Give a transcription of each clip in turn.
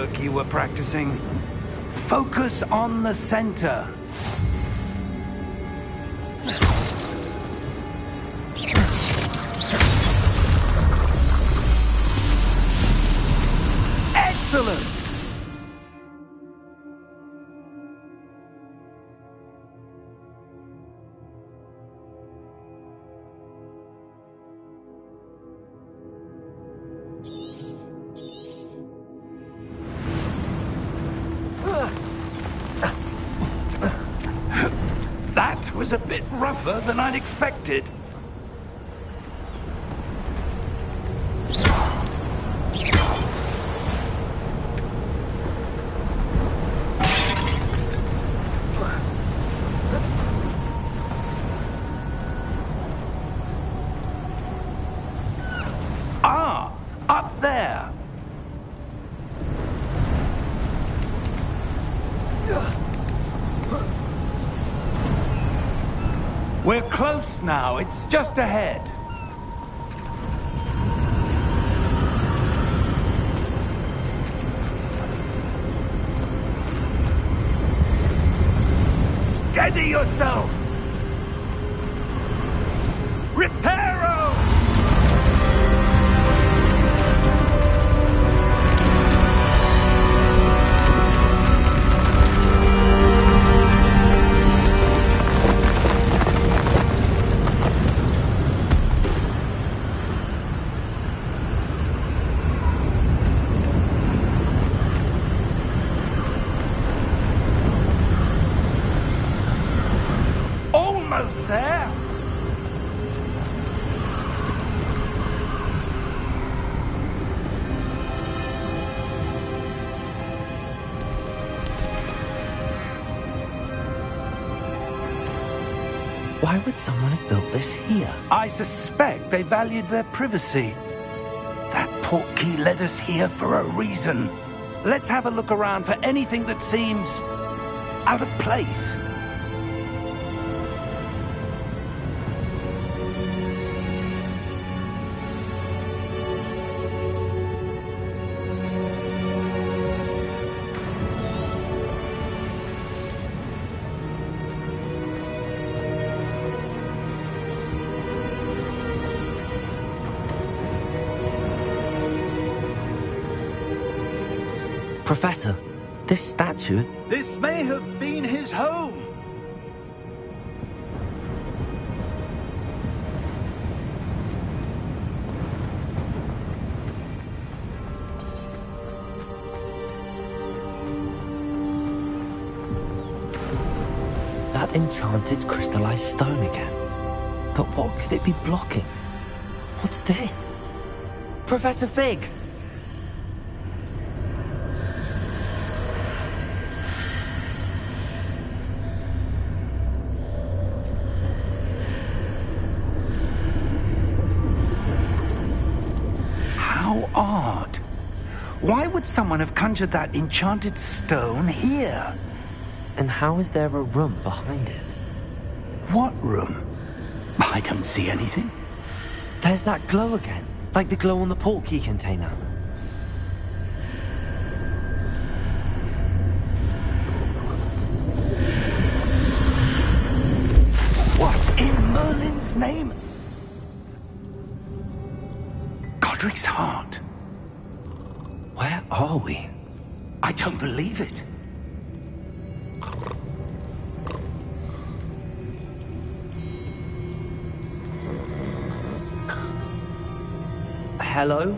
footwork you were practicing. Focus on the center. Excellent! That was a bit rougher than I'd expected. Ah, up there. We're close now. It's just ahead. Steady yourself! Reparo! Almost there. Why would someone have built this here? I suspect they valued their privacy. That portkey led us here for a reason. Let's have a look around for anything that seems out of place. Professor, this statue... This may have been his home. That enchanted crystallized stone again. But what could it be blocking? What's this? Professor Fig! How odd. Why would someone have conjured that enchanted stone here? And how is there a room behind it? What room? I don't see anything. There's that glow again, like the glow on the portkey container. What in Merlin's name? Godric's heart. Where are we? I don't believe it. Hello?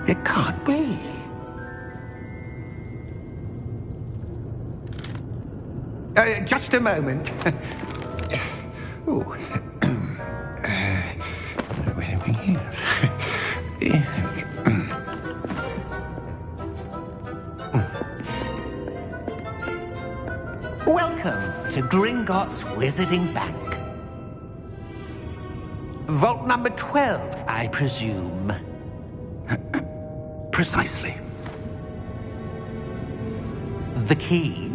It can't be. Just a moment. Ooh. Where are we here? Welcome to Gringotts Wizarding Bank. Vault number 12, I presume. Precisely. The key?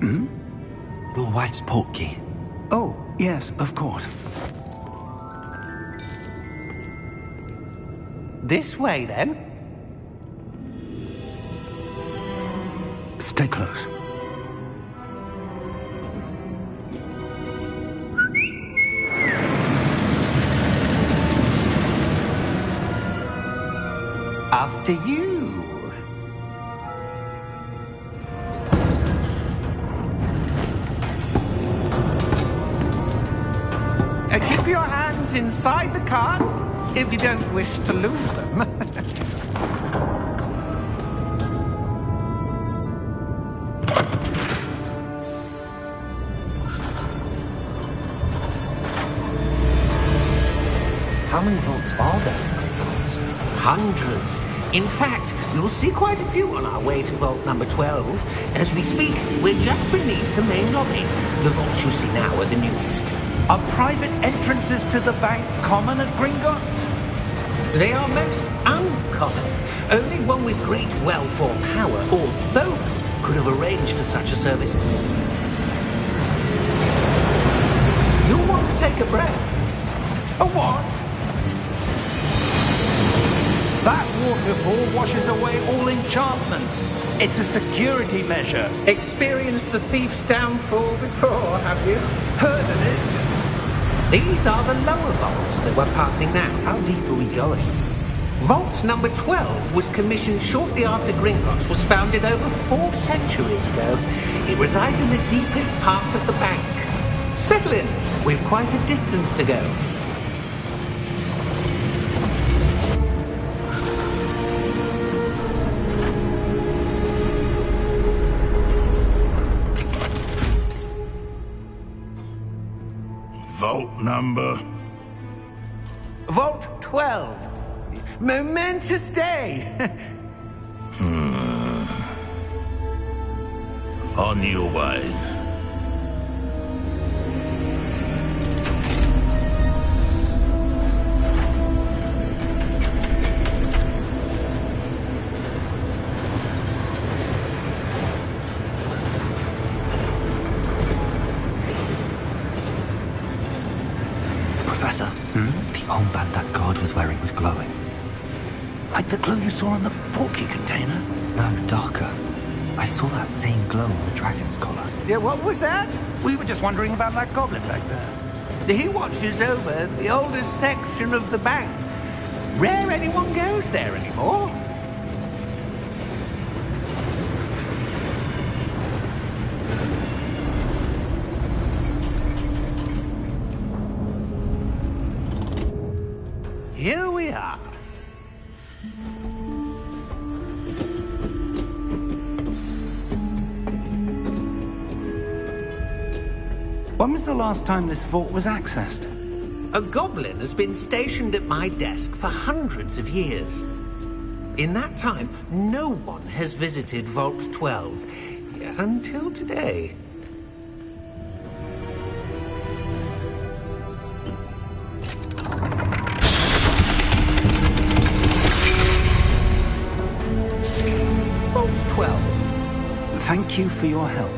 Your wife's portkey. Oh, yes, of course. This way, then. Stay close. After you. Keep your hands inside the cart if you don't wish to lose them. How many vaults are there in Hogwarts? Hundreds. In fact, you'll see quite a few on our way to vault number 12. As we speak, we're just beneath the main lobby. The vaults you see now are the newest. Are private entrances to the bank common at Gringotts? They are most uncommon. Only one with great wealth or power, or both, could have arranged for such a service. You'll want to take a breath. A what? That waterfall washes away all enchantments. It's a security measure. Experienced the thief's downfall before, have you? Heard of it? These are the lower vaults that we're passing now. How deep are we going? Vault number 12 was commissioned shortly after Gringotts was founded over 4 centuries ago. It resides in the deepest part of the bank. Settle in. We've quite a distance to go. Vault number? Vault 12. Momentous day. On your way. Professor, the armband that guard was wearing was glowing. Like the glue you saw on the portkey container? No, darker. I saw that same glow on the dragon's collar. Yeah, what was that? We were just wondering about that goblin back there. He watches over the oldest section of the bank. Rare anyone goes there anymore. Here we are. When was the last time this vault was accessed? A goblin has been stationed at my desk for hundreds of years. In that time, no one has visited Vault 12 until today. Vault 12. Thank you for your help.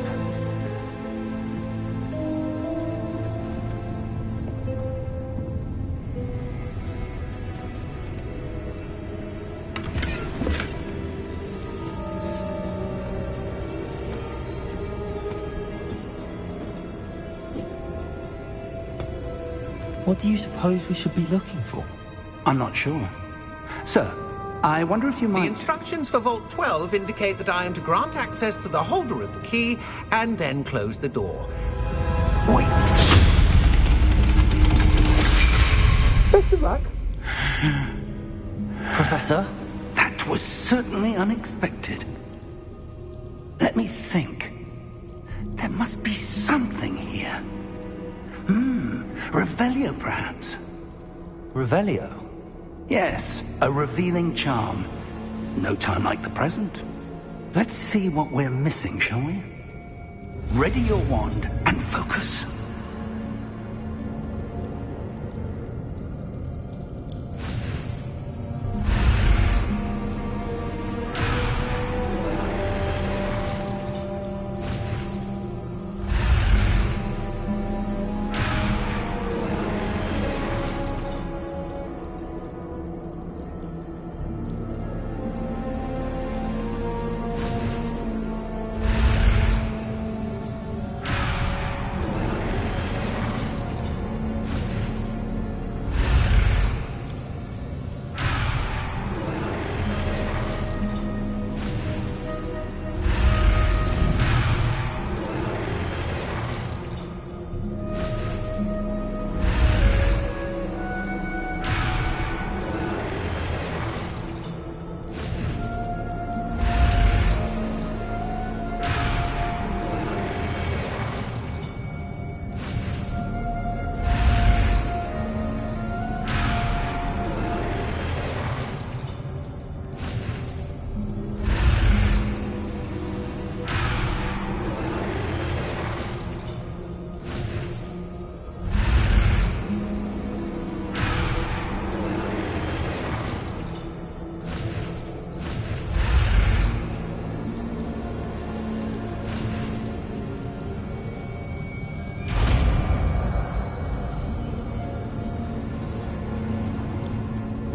What do you suppose we should be looking for? I'm not sure. Sir, I wonder if you The might... instructions for Vault 12 indicate that I am to grant access to the holder of the key and then close the door. Wait! Best of luck. Professor? That was certainly unexpected. Let me think. There must be something here. Revelio, perhaps? Revelio? Yes, a revealing charm. No time like the present. Let's see what we're missing, shall we? Ready your wand and focus.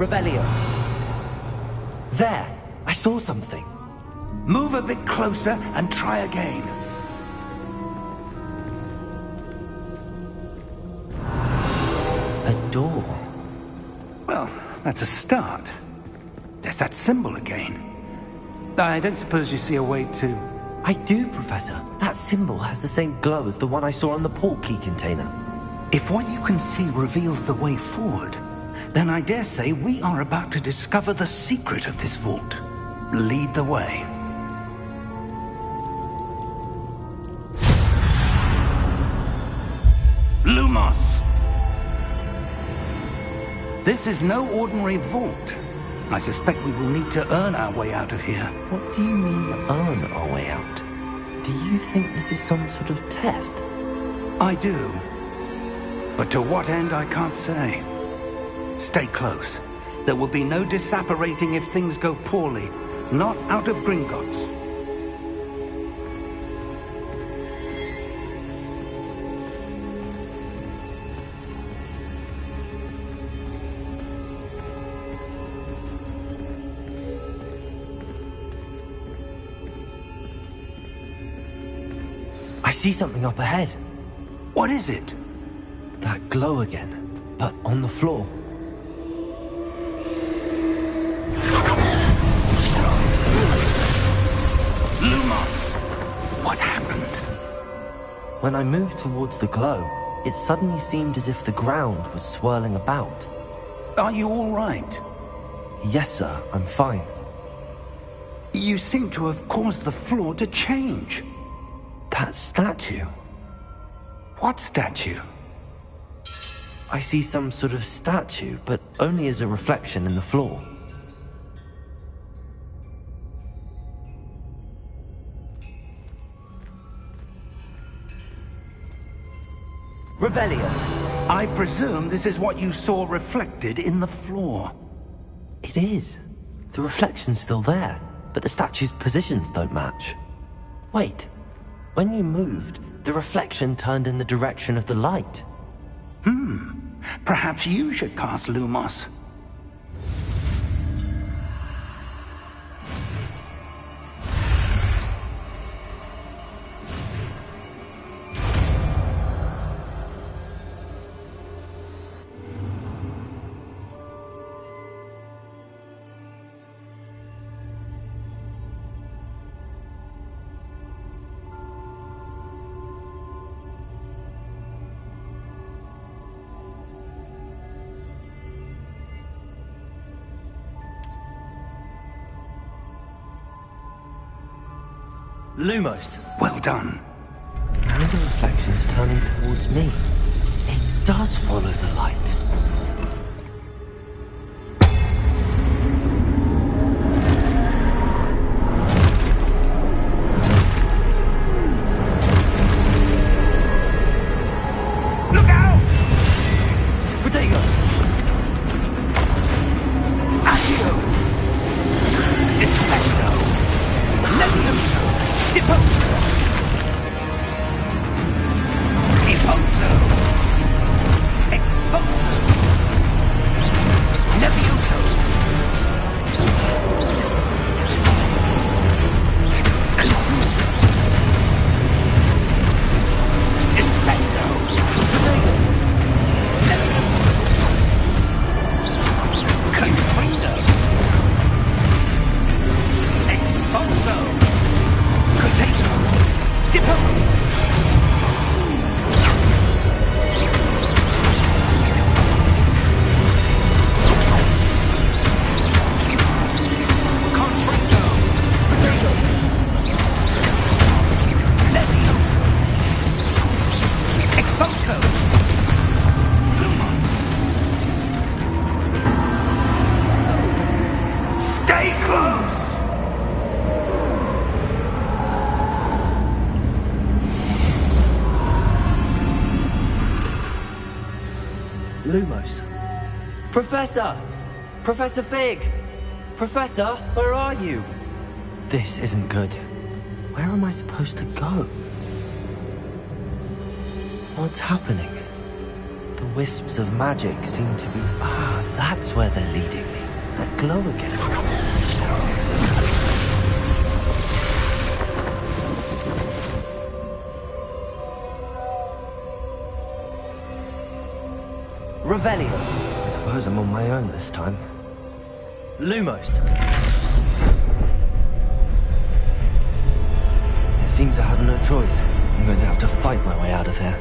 Revelio. There! I saw something. Move a bit closer and try again. A door. Well, that's a start. There's that symbol again. I don't suppose you see a way to... I do, Professor. That symbol has the same glow as the one I saw on the portkey container. If what you can see reveals the way forward, then I dare say we are about to discover the secret of this vault. Lead the way. Lumos! This is no ordinary vault. I suspect we will need to earn our way out of here. What do you mean, earn our way out? Do you think this is some sort of test? I do. But to what end, I can't say. Stay close. There will be no disapparating if things go poorly. Not out of Gringotts. I see something up ahead. What is it? That glow again, but on the floor. Lumos! What happened? When I moved towards the glow, it suddenly seemed as if the ground was swirling about. Are you all right? Yes, sir, I'm fine. You seem to have caused the floor to change. That statue. What statue? I see some sort of statue, but only as a reflection in the floor. Revelio. I presume this is what you saw reflected in the floor. It is. The reflection's still there, but the statue's positions don't match. Wait. When you moved, the reflection turned in the direction of the light. Perhaps you should cast Lumos. Lumos. Well done. Now the reflection's turning towards me. It does follow the light. Look out! Protego! Accio! Defendo! Levioso! Deposo! Deposo! Exposo! Levioso! Confuso! Descendo! Levioso! Confuso! Exposo! Potato! Depose! Confringo! Potato! Levioso! Exposo! Lumos! Stay close! Lumos. Professor! Professor Fig! Professor, where are you? This isn't good. Where am I supposed to go? What's happening? The glowing wisps of magic seem to be... Ah, that's where they're leading me. That glow again. Revelio. I suppose I'm on my own this time. Lumos. It seems I have no choice. I'm going to have to fight my way out of here.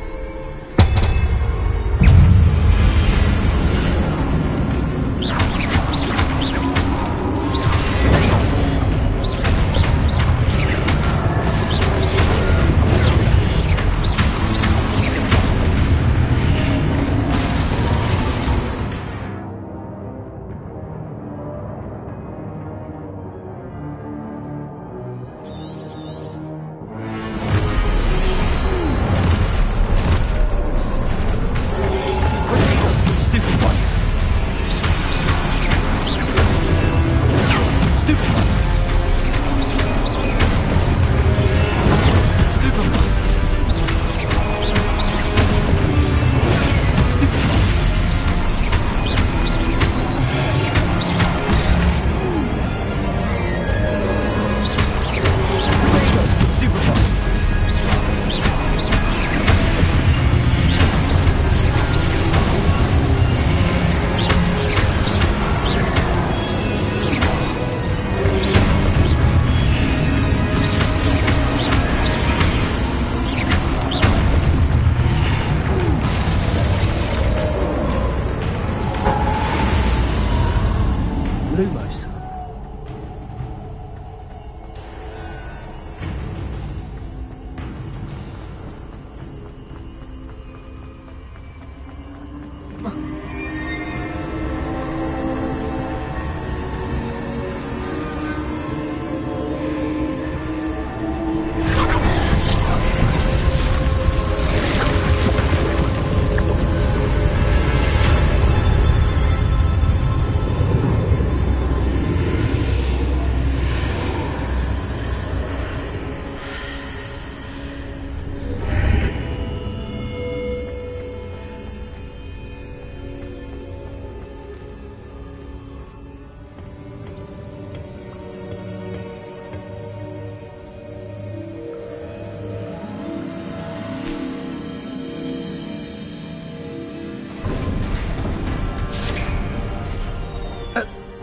Lumos.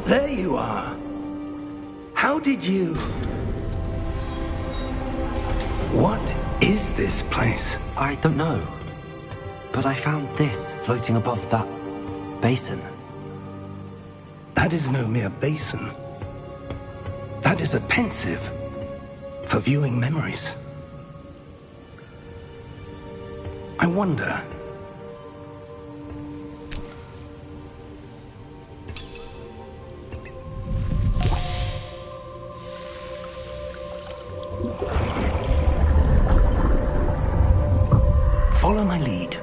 There you are. How did you... What is this place? I don't know. But I found this floating above that basin. That is no mere basin. That is a pensive for viewing memories. I wonder... Follow my lead.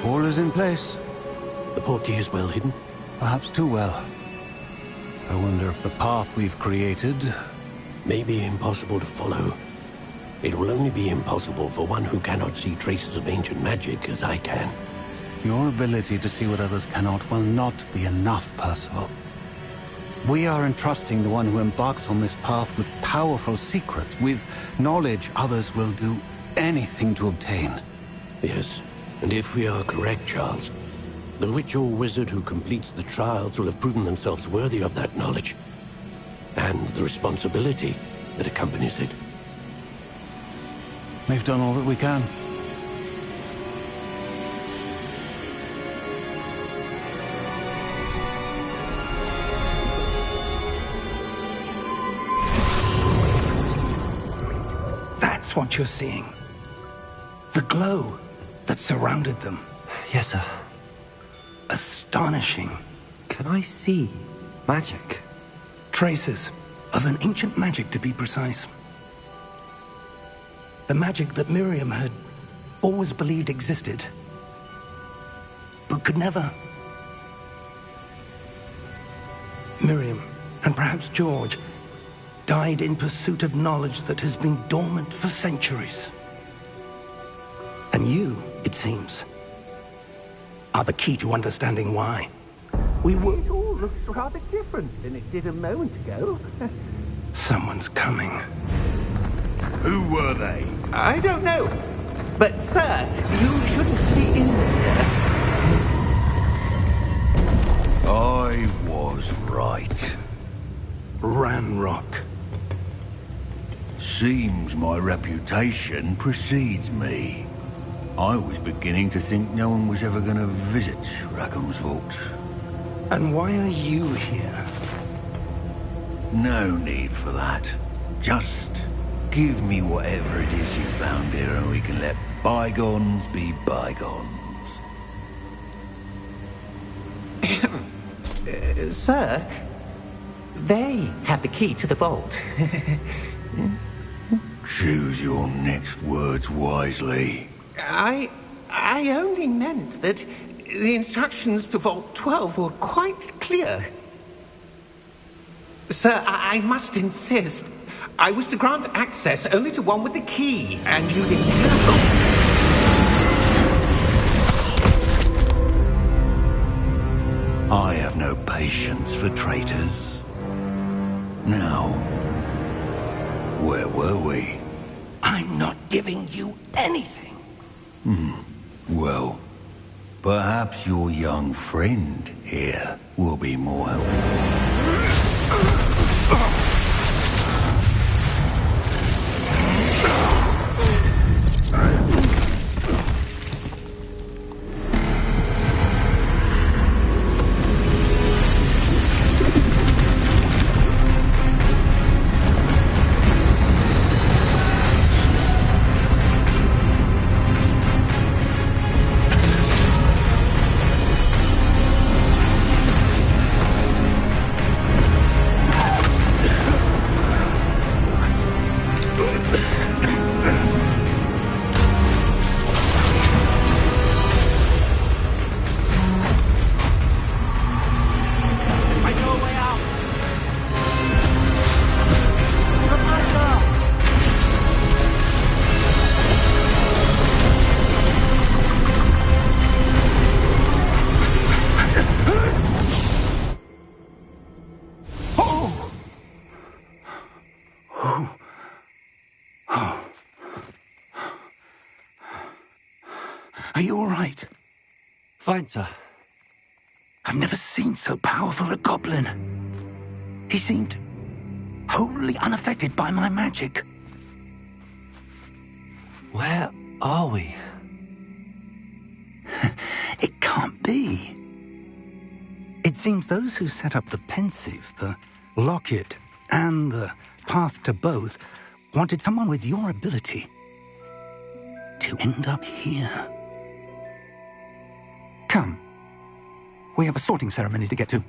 All is in place. The portkey is well hidden? Perhaps too well. I wonder if the path we've created... May be impossible to follow. It will only be impossible for one who cannot see traces of ancient magic as I can. Your ability to see what others cannot will not be enough, Percival. We are entrusting the one who embarks on this path with powerful secrets, with knowledge others will do anything to obtain. Yes, and if we are correct, Charles, the witch or wizard who completes the trials will have proven themselves worthy of that knowledge, and the responsibility that accompanies it. We've done all that we can. That's what you're seeing. The glow that surrounded them. Yes, sir. Astonishing. Can I see Magic? Traces of an ancient magic, to be precise. The magic that Miriam had always believed existed, but could never. Miriam, and perhaps George, died in pursuit of knowledge that has been dormant for centuries. And you, it seems, are the key to understanding why. It all looks rather different than it did a moment ago. Someone's coming. Who were they? I don't know. But, sir, you shouldn't be in here. I was right. Ranrock. Seems my reputation precedes me. I was beginning to think no one was ever going to visit Rackham's vault. And why are you here? No need for that. Just give me whatever it is you found here and we can let bygones be bygones. Sir, they have the key to the vault. Choose your next words wisely. I only meant that the instructions to Vault 12 were quite clear. Sir, I must insist. I was to grant access only to one with the key, and you didn't have them. I have no patience for traitors. Now, where were we? I'm not giving you anything. Well, perhaps your young friend here will be more helpful. Are you all right? Fine, sir. I've never seen so powerful a goblin. He seemed wholly unaffected by my magic. Where are we? It can't be. It seems those who set up the pensive, the locket, and the path to both wanted someone with your ability to end up here. Come. We have a sorting ceremony to get to.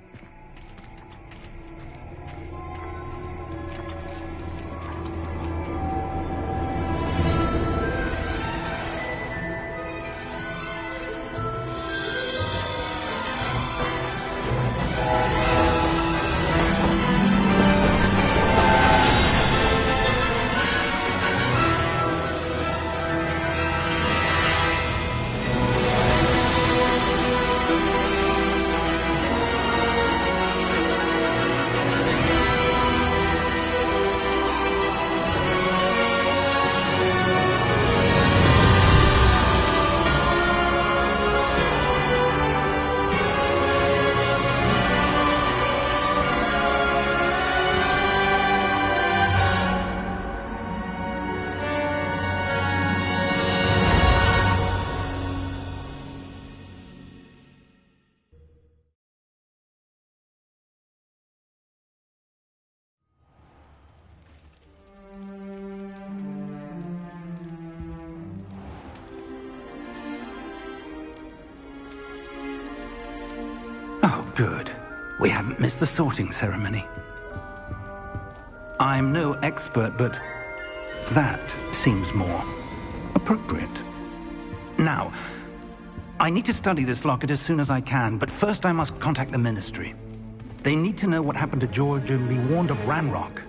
We haven't missed the sorting ceremony. I'm no expert, but that seems more appropriate. Now, I need to study this locket as soon as I can, but first I must contact the Ministry. They need to know what happened to George and be warned of Ranrock.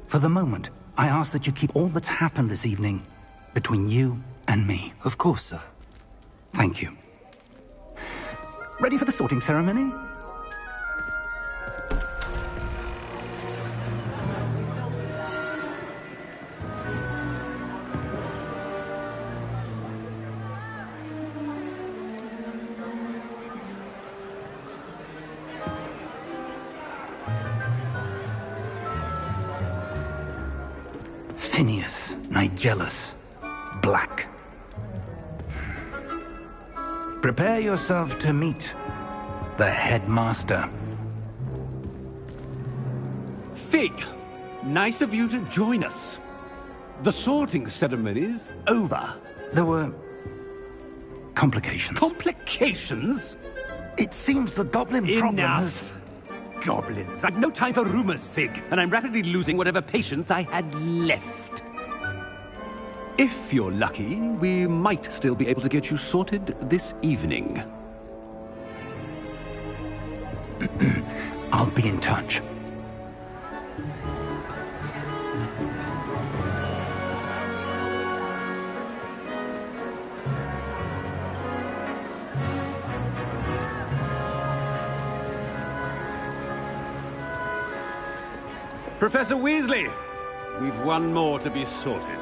For the moment, I ask that you keep all that's happened this evening between you and me. Of course, sir. Thank you. Ready for the sorting ceremony? Phineas, Nigellus, Black. Prepare yourself to meet the headmaster. Fig, nice of you to join us. The sorting ceremony's over. There were complications. Complications? It seems the goblin problem has... Enough! Goblins. I've no time for rumors, Fig, and I'm rapidly losing whatever patience I had left. If you're lucky, we might still be able to get you sorted this evening. I'll be in touch. Professor Weasley, we've one more to be sorted.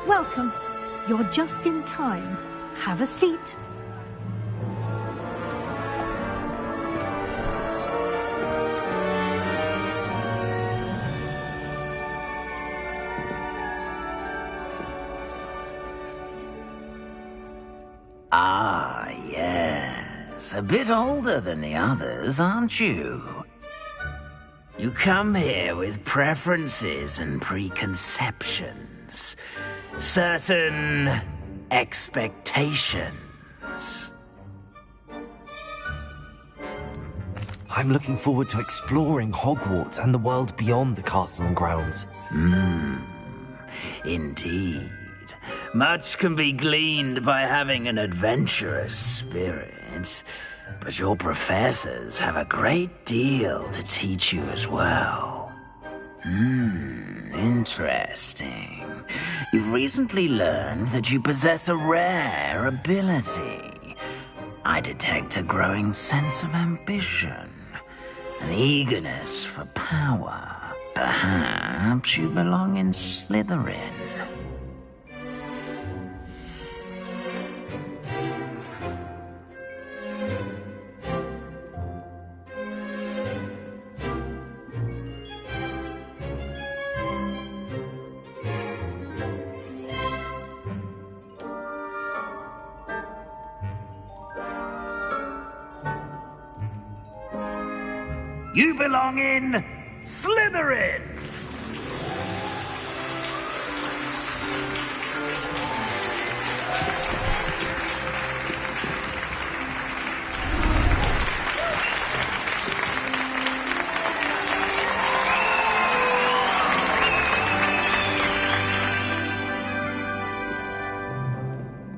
Welcome. You're just in time. Have a seat. Ah, yes. A bit older than the others, aren't you? You come here with preferences and preconceptions. Certain expectations. I'm looking forward to exploring Hogwarts and the world beyond the castle and grounds. Indeed. Much can be gleaned by having an adventurous spirit, but your professors have a great deal to teach you as well. Interesting. You've recently learned that you possess a rare ability. I detect a growing sense of ambition, an eagerness for power. Perhaps you belong in Slytherin. You belong in Slytherin!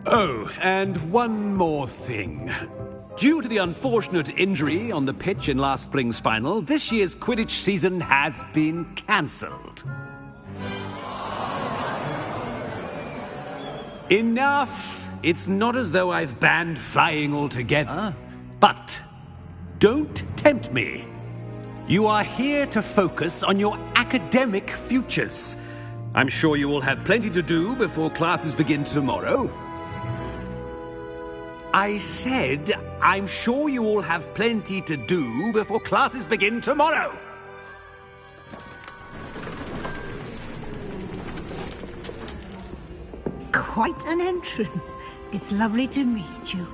Oh, and one more thing. Due to the unfortunate injury on the pitch in last spring's final, this year's Quidditch season has been cancelled. Enough! It's not as though I've banned flying altogether. But don't tempt me. You are here to focus on your academic futures. I'm sure you will have plenty to do before classes begin tomorrow. I said, I'm sure you all have plenty to do before classes begin tomorrow. Quite an entrance. It's lovely to meet you.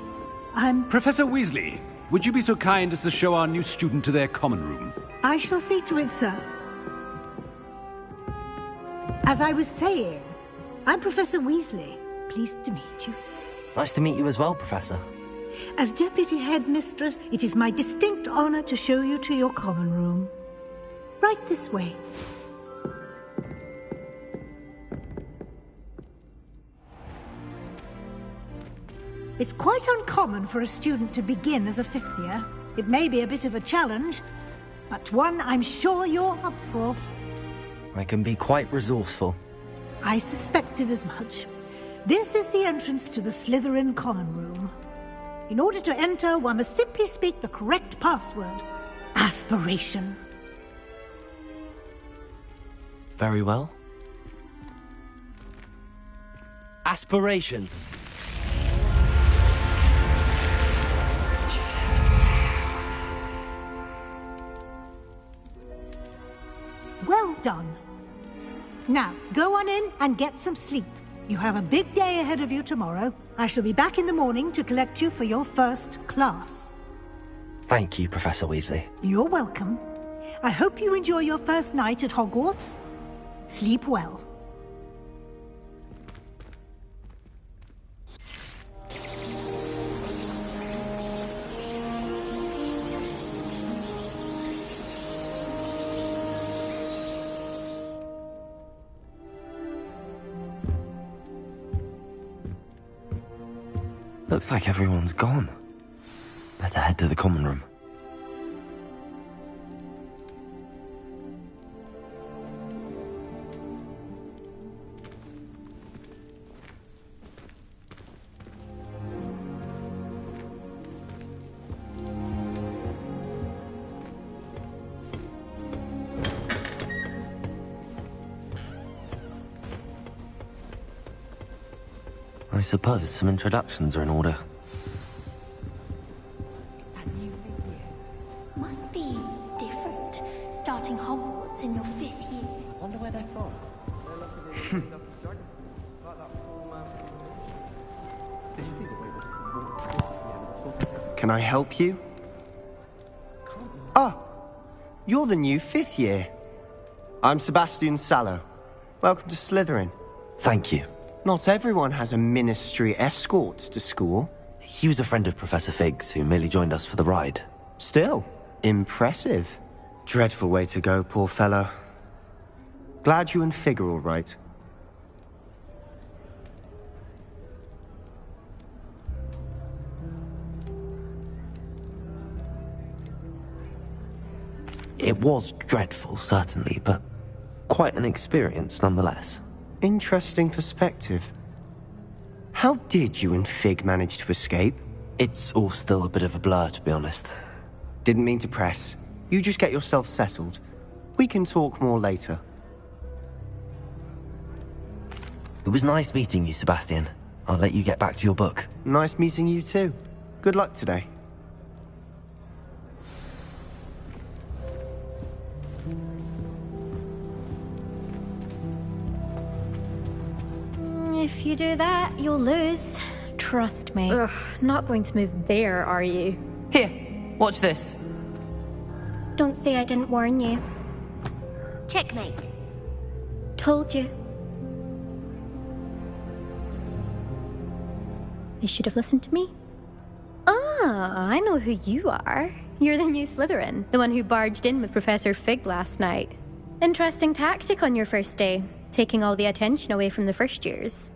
I'm... Professor Weasley, would you be so kind as to show our new student to their common room? I shall see to it, sir. As I was saying, I'm Professor Weasley. Pleased to meet you. Nice to meet you as well, Professor. As Deputy Headmistress, it is my distinct honor to show you to your common room. Right this way. It's quite uncommon for a student to begin as a fifth year. It may be a bit of a challenge, but one I'm sure you're up for. I can be quite resourceful. I suspected as much. This is the entrance to the Slytherin common room. In order to enter, one must simply speak the correct password. Aspiration. Very well. Aspiration. Well done. Now, go on in and get some sleep. You have a big day ahead of you tomorrow. I shall be back in the morning to collect you for your first class. Thank you, Professor Weasley. You're welcome. I hope you enjoy your first night at Hogwarts. Sleep well. Looks like everyone's gone. Better head to the common room. I suppose some introductions are in order. Must be different, starting Hogwarts in your 5th year. I wonder where they're from. Can I help you? Ah, you're the new 5th year. I'm Sebastian Sallow. Welcome to Slytherin. Thank you. Not everyone has a ministry escort to school. He was a friend of Professor Fig's, who merely joined us for the ride. Still, impressive. Dreadful way to go, poor fellow. Glad you and Fig are all right. It was dreadful, certainly, but quite an experience nonetheless. Interesting perspective. How did you and Fig manage to escape? It's all still a bit of a blur, to be honest. Didn't mean to press. You just get yourself settled. We can talk more later. It was nice meeting you, Sebastian. I'll let you get back to your book. Nice meeting you too. Good luck today. If you do that, you'll lose. Trust me. Ugh, not going to move there, are you? Here, watch this. Don't say I didn't warn you. Checkmate. Told you. They should have listened to me. Ah, I know who you are. You're the new Slytherin, the one who barged in with Professor Fig last night. Interesting tactic on your first day, taking all the attention away from the first years.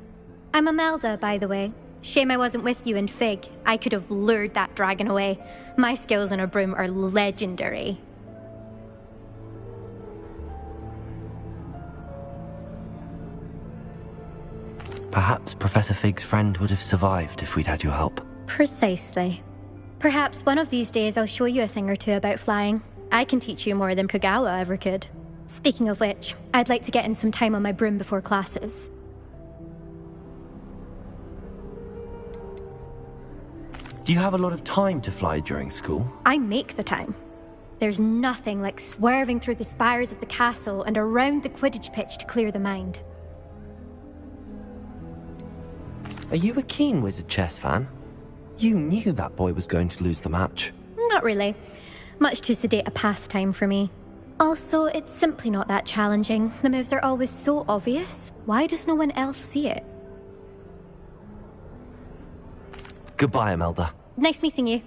I'm Imelda, by the way. Shame I wasn't with you in Fig. I could have lured that dragon away. My skills on a broom are legendary. Perhaps Professor Fig's friend would have survived if we'd had your help. Precisely. Perhaps one of these days I'll show you a thing or two about flying. I can teach you more than Kogawa ever could. Speaking of which, I'd like to get in some time on my broom before classes. Do you have a lot of time to fly during school? I make the time. There's nothing like swerving through the spires of the castle and around the Quidditch pitch to clear the mind. Are you a keen Wizard Chess fan? You knew that boy was going to lose the match. Not really. Much too sedate a pastime for me. Also, it's simply not that challenging. The moves are always so obvious. Why does no one else see it? Goodbye, Imelda. Nice meeting you.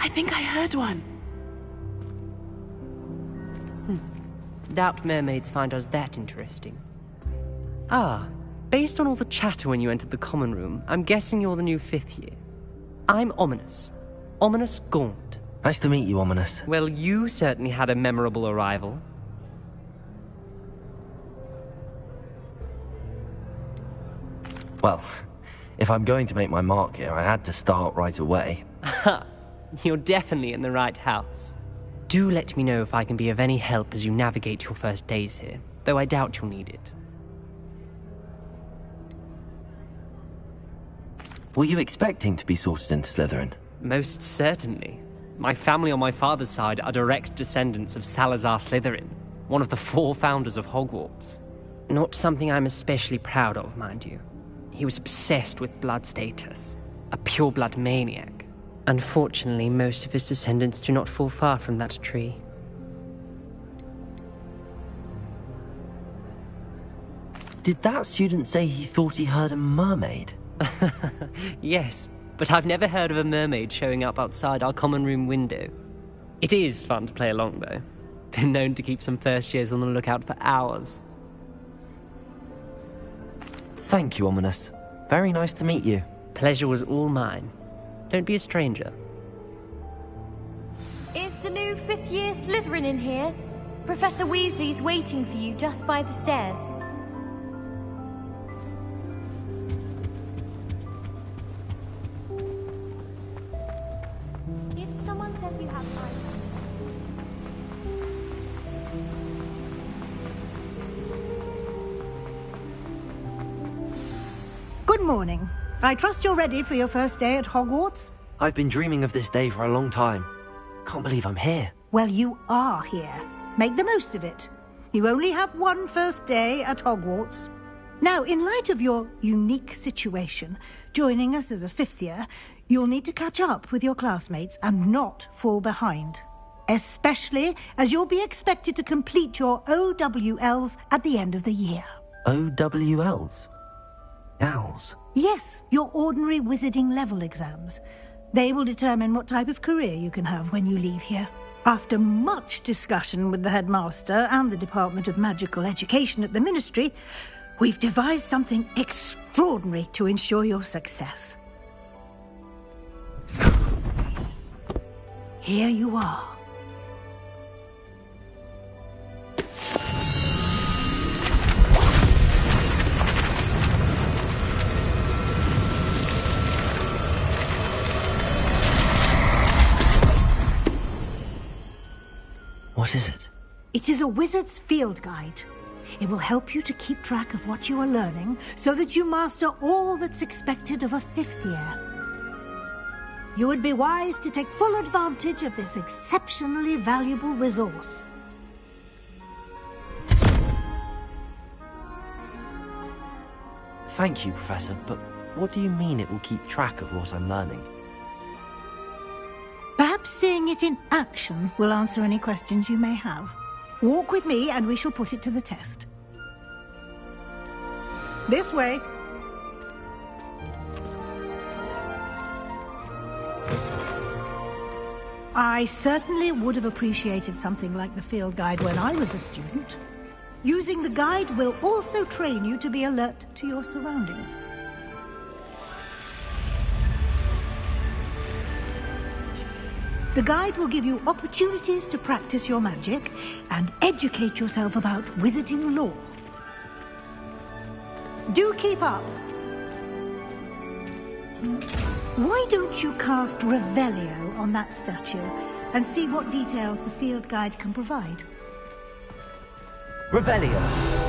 I think I heard one. Doubt mermaids find us that interesting. Ah, based on all the chatter when you entered the common room, I'm guessing you're the new 5th year. I'm Ominous. Ominous Gaunt. Nice to meet you, Ominous. Well, you certainly had a memorable arrival. Well, if I'm going to make my mark here, I had to start right away. Ha! You're definitely in the right house. Do let me know if I can be of any help as you navigate your first days here, though I doubt you'll need it. Were you expecting to be sorted into Slytherin? Most certainly. My family on my father's side are direct descendants of Salazar Slytherin, one of the 4 founders of Hogwarts. Not something I'm especially proud of, mind you. He was obsessed with blood status, a pure-blood maniac. Unfortunately, most of his descendants do not fall far from that tree. Did that student say he thought he heard a mermaid? Yes, but I've never heard of a mermaid showing up outside our common room window. It is fun to play along, though. Been known to keep some first years on the lookout for hours. Thank you, Ominous. Very nice to meet you. Pleasure was all mine. Don't be a stranger. Is the new 5th year Slytherin in here? Professor Weasley's waiting for you just by the stairs. If someone says you have time... Good morning. I trust you're ready for your first day at Hogwarts? I've been dreaming of this day for a long time. Can't believe I'm here. Well, you are here. Make the most of it. You only have one first day at Hogwarts. Now, in light of your unique situation, joining us as a 5th year, you'll need to catch up with your classmates and not fall behind. Especially as you'll be expected to complete your OWLs at the end of the year. OWLs? Owls? Yes, your ordinary wizarding level exams. They will determine what type of career you can have when you leave here. After much discussion with the headmaster and the Department of Magical Education at the Ministry, we've devised something extraordinary to ensure your success. Here you are. What is it? It is a wizard's field guide. It will help you to keep track of what you are learning so that you master all that's expected of a 5th year. You would be wise to take full advantage of this exceptionally valuable resource. Thank you, Professor, but what do you mean it will keep track of what I'm learning? Perhaps seeing it in action will answer any questions you may have. Walk with me and we shall put it to the test. This way. I certainly would have appreciated something like the field guide when I was a student. Using the guide will also train you to be alert to your surroundings. The guide will give you opportunities to practice your magic and educate yourself about wizarding lore. Do keep up. Why don't you cast Revelio on that statue and see what details the field guide can provide? Revelio!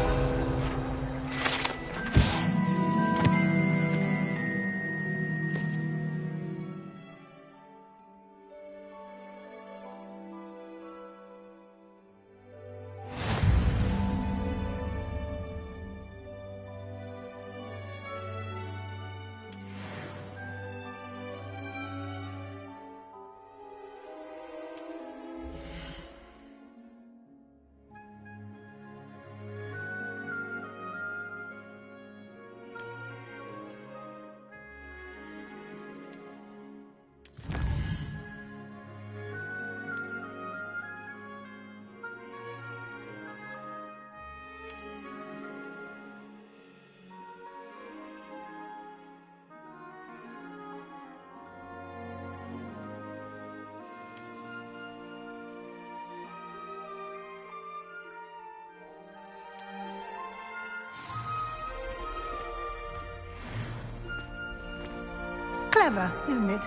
Clever, isn't it?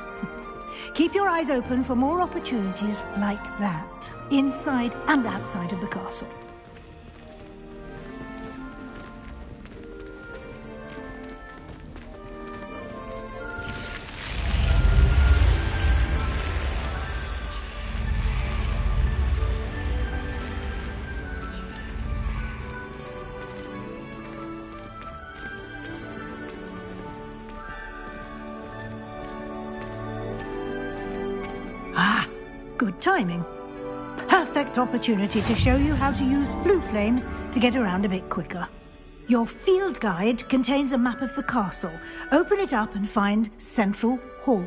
Keep your eyes open for more opportunities like that, inside and outside of the castle. Good timing. Perfect opportunity to show you how to use flue flames to get around a bit quicker. Your field guide contains a map of the castle. Open it up and find Central Hall.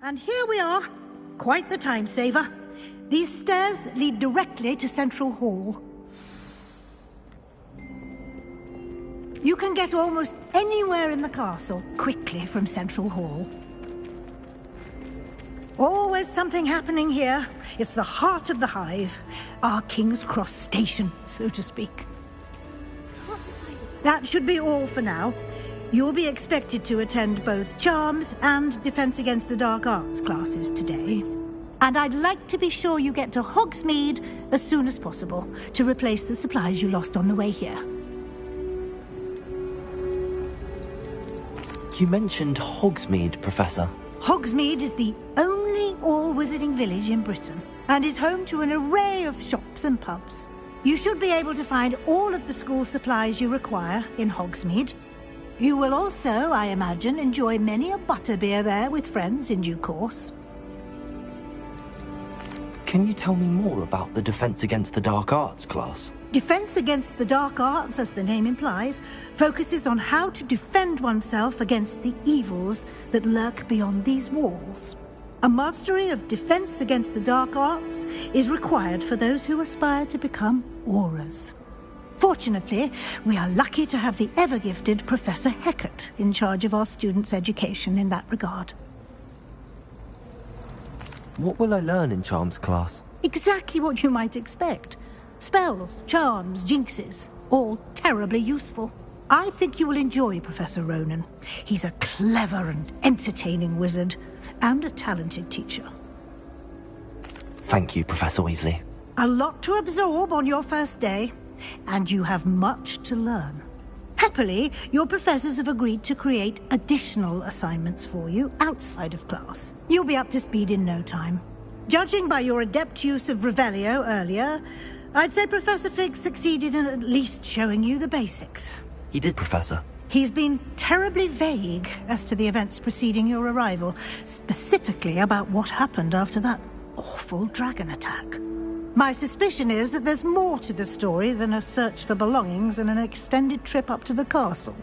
And here we are. Quite the time saver. These stairs lead directly to Central Hall. You can get almost anywhere in the castle quickly from Central Hall. Always something happening here. It's the heart of the hive. Our King's Cross station, so to speak. That should be all for now. You'll be expected to attend both Charms and Defense Against the Dark Arts classes today. And I'd like to be sure you get to Hogsmeade as soon as possible to replace the supplies you lost on the way here. You mentioned Hogsmeade, Professor. Hogsmeade is the only all-wizarding village in Britain and is home to an array of shops and pubs. You should be able to find all of the school supplies you require in Hogsmeade. You will also, I imagine, enjoy many a butterbeer there with friends in due course. Can you tell me more about the Defense Against the Dark Arts class? Defense Against the Dark Arts, as the name implies, focuses on how to defend oneself against the evils that lurk beyond these walls. A mastery of Defense Against the Dark Arts is required for those who aspire to become Aurors. Fortunately, we are lucky to have the ever-gifted Professor Hecat in charge of our students' education in that regard. What will I learn in Charms class? Exactly what you might expect. Spells, charms, jinxes, all terribly useful. I think you will enjoy Professor Ronan. He's a clever and entertaining wizard, and a talented teacher. Thank you, Professor Weasley. A lot to absorb on your first day, and you have much to learn. Happily, your professors have agreed to create additional assignments for you outside of class. You'll be up to speed in no time. Judging by your adept use of Revelio earlier, I'd say Professor Fig succeeded in at least showing you the basics. He did, Professor. He's been terribly vague as to the events preceding your arrival, specifically about what happened after that awful dragon attack. My suspicion is that there's more to the story than a search for belongings and an extended trip up to the castle.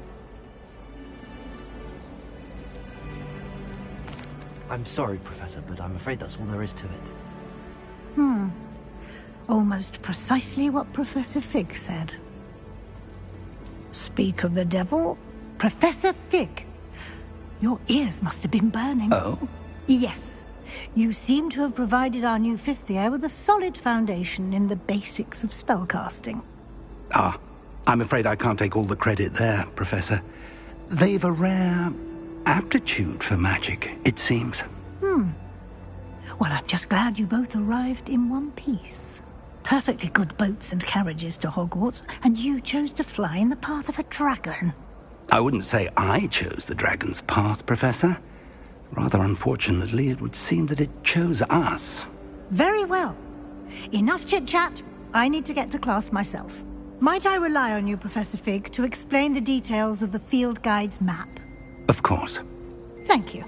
I'm sorry, Professor, but I'm afraid that's all there is to it. Almost precisely what Professor Fig said. Speak of the devil, Professor Fig. Your ears must have been burning. Oh? Yes. You seem to have provided our new fifth year with a solid foundation in the basics of spellcasting. Ah, I'm afraid I can't take all the credit there, Professor. They've a rare aptitude for magic, it seems. Well, I'm just glad you both arrived in one piece. Perfectly good boats and carriages to Hogwarts, and you chose to fly in the path of a dragon. I wouldn't say I chose the dragon's path, Professor. Rather unfortunately, it would seem that it chose us. Very well. Enough chit-chat. I need to get to class myself. Might I rely on you, Professor Fig, to explain the details of the field guide's map? Of course. Thank you.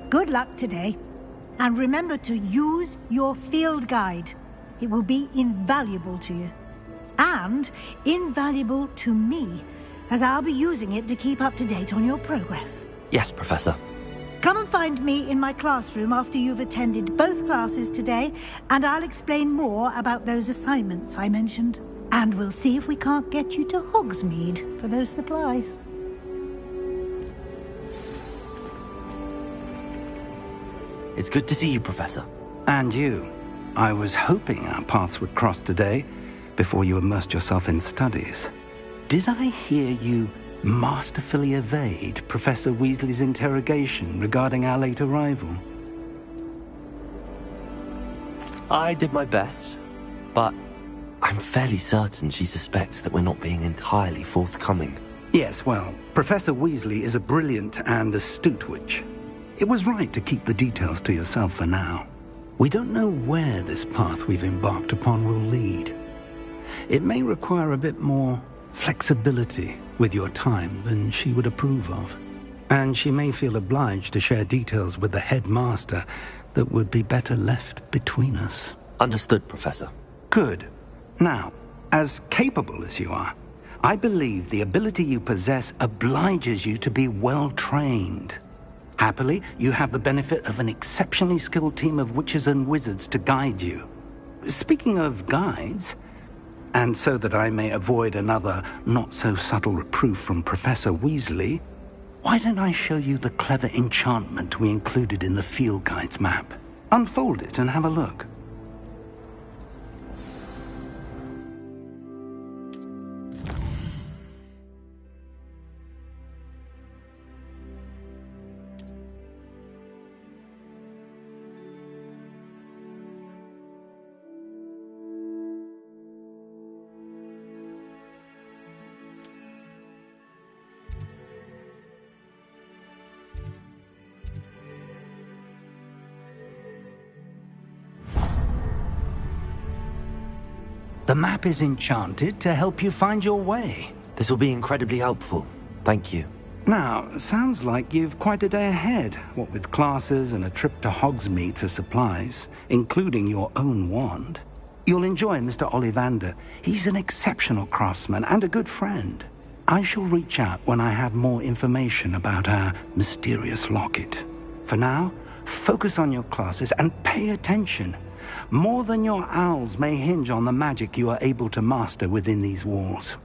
Good luck today. And remember to use your field guide. It will be invaluable to you. And invaluable to me, as I'll be using it to keep up to date on your progress. Yes, Professor. Come and find me in my classroom after you've attended both classes today, and I'll explain more about those assignments I mentioned. And we'll see if we can't get you to Hogsmeade for those supplies. It's good to see you, Professor. And you. I was hoping our paths would cross today, before you immersed yourself in studies. Did I hear you masterfully evade Professor Weasley's interrogation regarding our late arrival? I did my best, but I'm fairly certain she suspects that we're not being entirely forthcoming. Yes, well, Professor Weasley is a brilliant and astute witch. It was right to keep the details to yourself for now. We don't know where this path we've embarked upon will lead. It may require a bit more flexibility with your time than she would approve of. And she may feel obliged to share details with the headmaster that would be better left between us. Understood, Professor. Good. Now, as capable as you are, I believe the ability you possess obliges you to be well trained. Happily, you have the benefit of an exceptionally skilled team of witches and wizards to guide you. Speaking of guides, and so that I may avoid another not-so-subtle reproof from Professor Weasley, why don't I show you the clever enchantment we included in the field guide's map? Unfold it and have a look. The map is enchanted to help you find your way. This will be incredibly helpful. Thank you. Now, sounds like you've quite a day ahead, what with classes and a trip to Hogsmeade for supplies, including your own wand. You'll enjoy Mr. Ollivander. He's an exceptional craftsman and a good friend. I shall reach out when I have more information about our mysterious locket. For now, focus on your classes and pay attention. More than your owls may hinge on the magic you are able to master within these walls.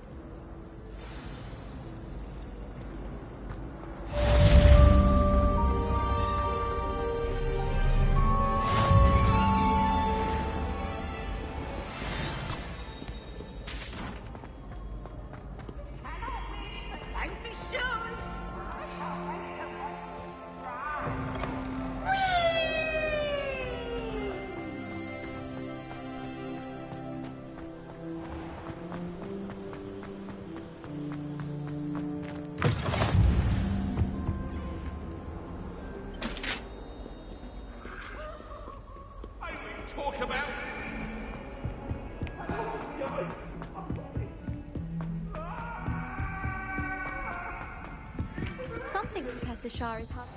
Something Professor Shah is having.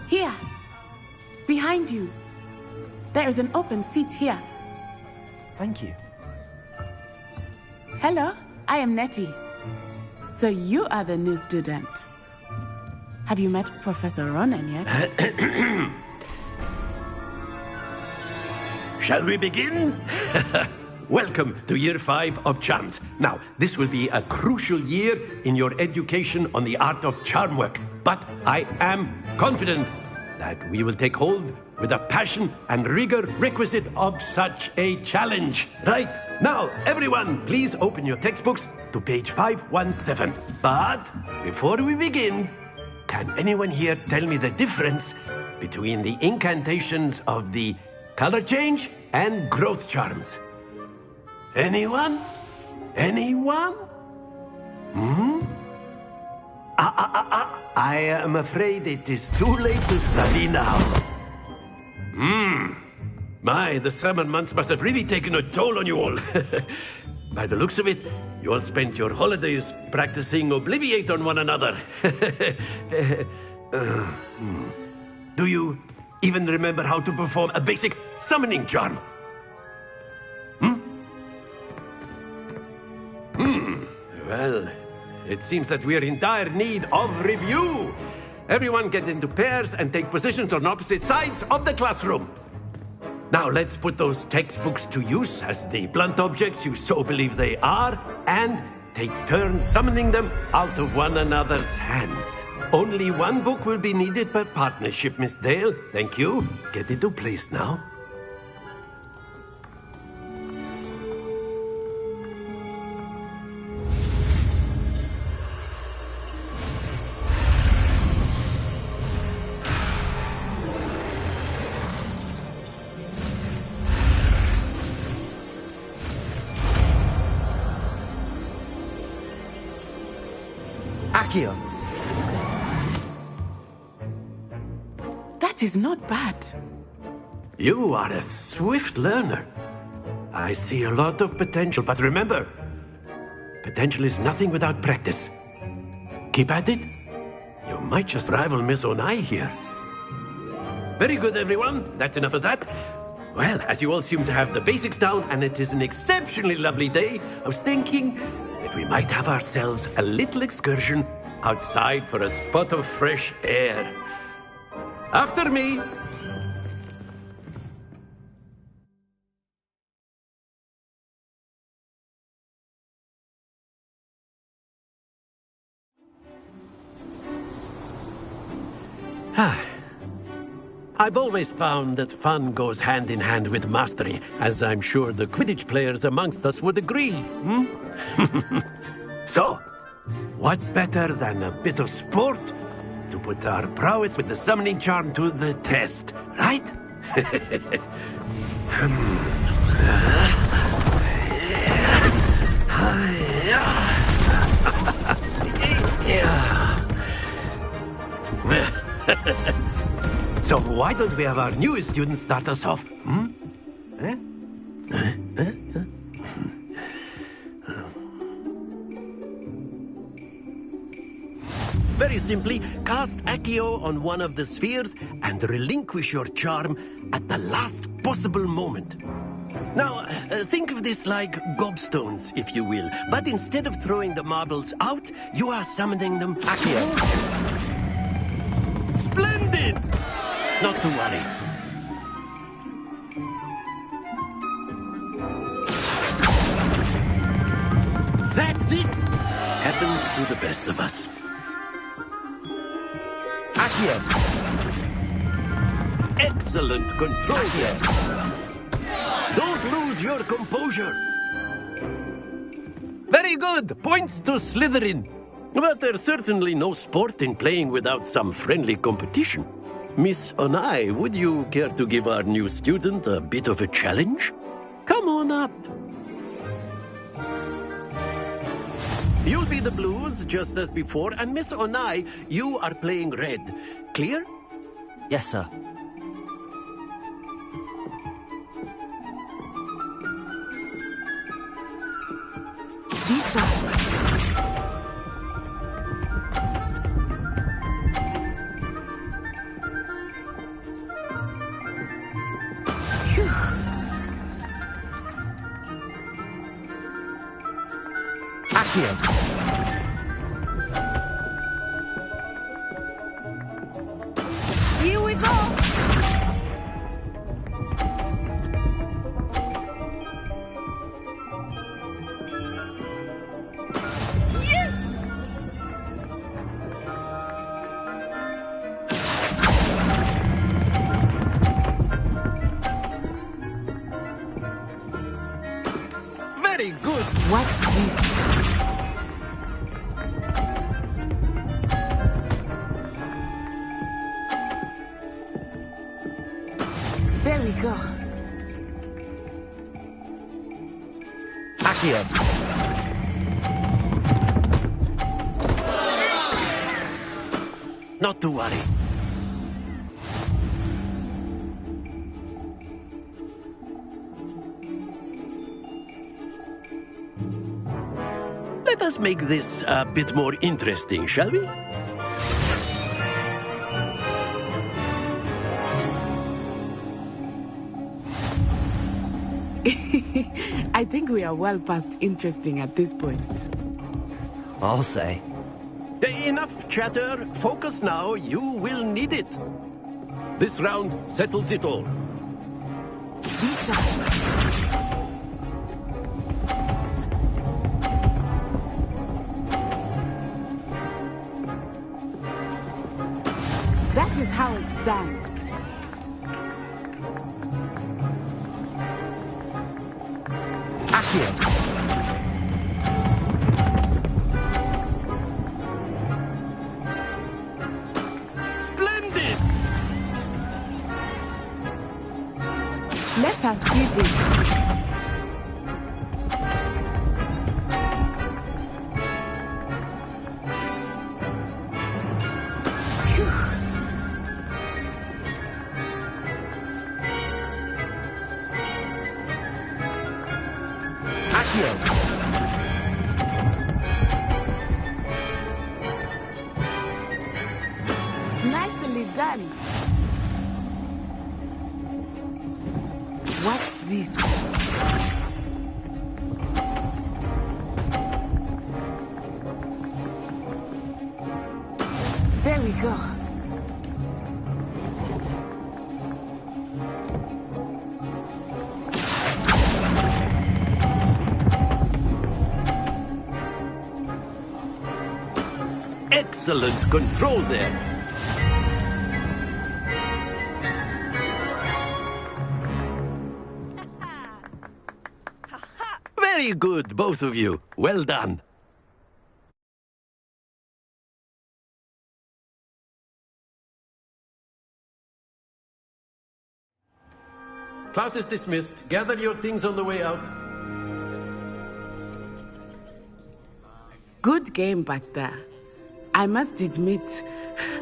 Here, behind you. There is an open seat here. Thank you. Hello, I am Nettie. So you are the new student. Have you met Professor Ronan yet? Shall we begin? Welcome to Year 5 of Charms. Now, this will be a crucial year in your education on the art of charm work. But I am confident that we will take hold with the passion and rigor requisite of such a challenge. Right, now, everyone, please open your textbooks to page 517. But before we begin, can anyone here tell me the difference between the incantations of the color change and growth charms? Anyone? Anyone? I am afraid it is too late to study now. My, the summer months must have really taken a toll on you all. By the looks of it, you all spent your holidays practicing Obliviate on one another. Do you even remember how to perform a basic summoning charm? Well, it seems that we're in dire need of review. Everyone get into pairs and take positions on opposite sides of the classroom. Now let's put those textbooks to use as the blunt objects you so believe they are, and take turns summoning them out of one another's hands. Only one book will be needed per partnership, Miss Dale. Thank you. Get into place now. Accio. That is not bad. You are a swift learner. I see a lot of potential, but remember, potential is nothing without practice. Keep at it. You might just rival Miss Onai here. Very good, everyone. That's enough of that. Well, as you all seem to have the basics down, and it is an exceptionally lovely day, I was thinking that we might have ourselves a little excursion outside for a spot of fresh air. After me. I've always found that fun goes hand in hand with mastery, as I'm sure the Quidditch players amongst us would agree. So, what better than a bit of sport to put our prowess with the summoning charm to the test, right? So why don't we have our newest student start us off? Very simply, cast Accio on one of the spheres and relinquish your charm at the last possible moment. Now, think of this like gobstones, if you will. But instead of throwing the marbles out, you are summoning them Accio. Splendid! Not to worry. That's it! Happens to the best of us. Accio. Excellent control here. Don't lose your composure. Very good. Points to Slytherin. But there's certainly no sport in playing without some friendly competition. Miss Onai, would you care to give our new student a bit of a challenge? Come on up. You'll be the blues, just as before, and Miss Onai, you are playing red. Clear? Yes, sir. This side. Accio. Here we go! Very good. Watch this. go. Accio. Not to worry. Let us make this a bit more interesting, shall we? I think we are well past interesting at this point. I'll say. Enough chatter. Focus now. You will need it. This round settles it all. Be sharp. That is how it's done. Accio. Splendid! Let us see this. Nicely done. Watch this. There we go. Excellent control there. Very good, both of you. Well done. Class is dismissed. Gather your things on the way out. Good game back there. I must admit,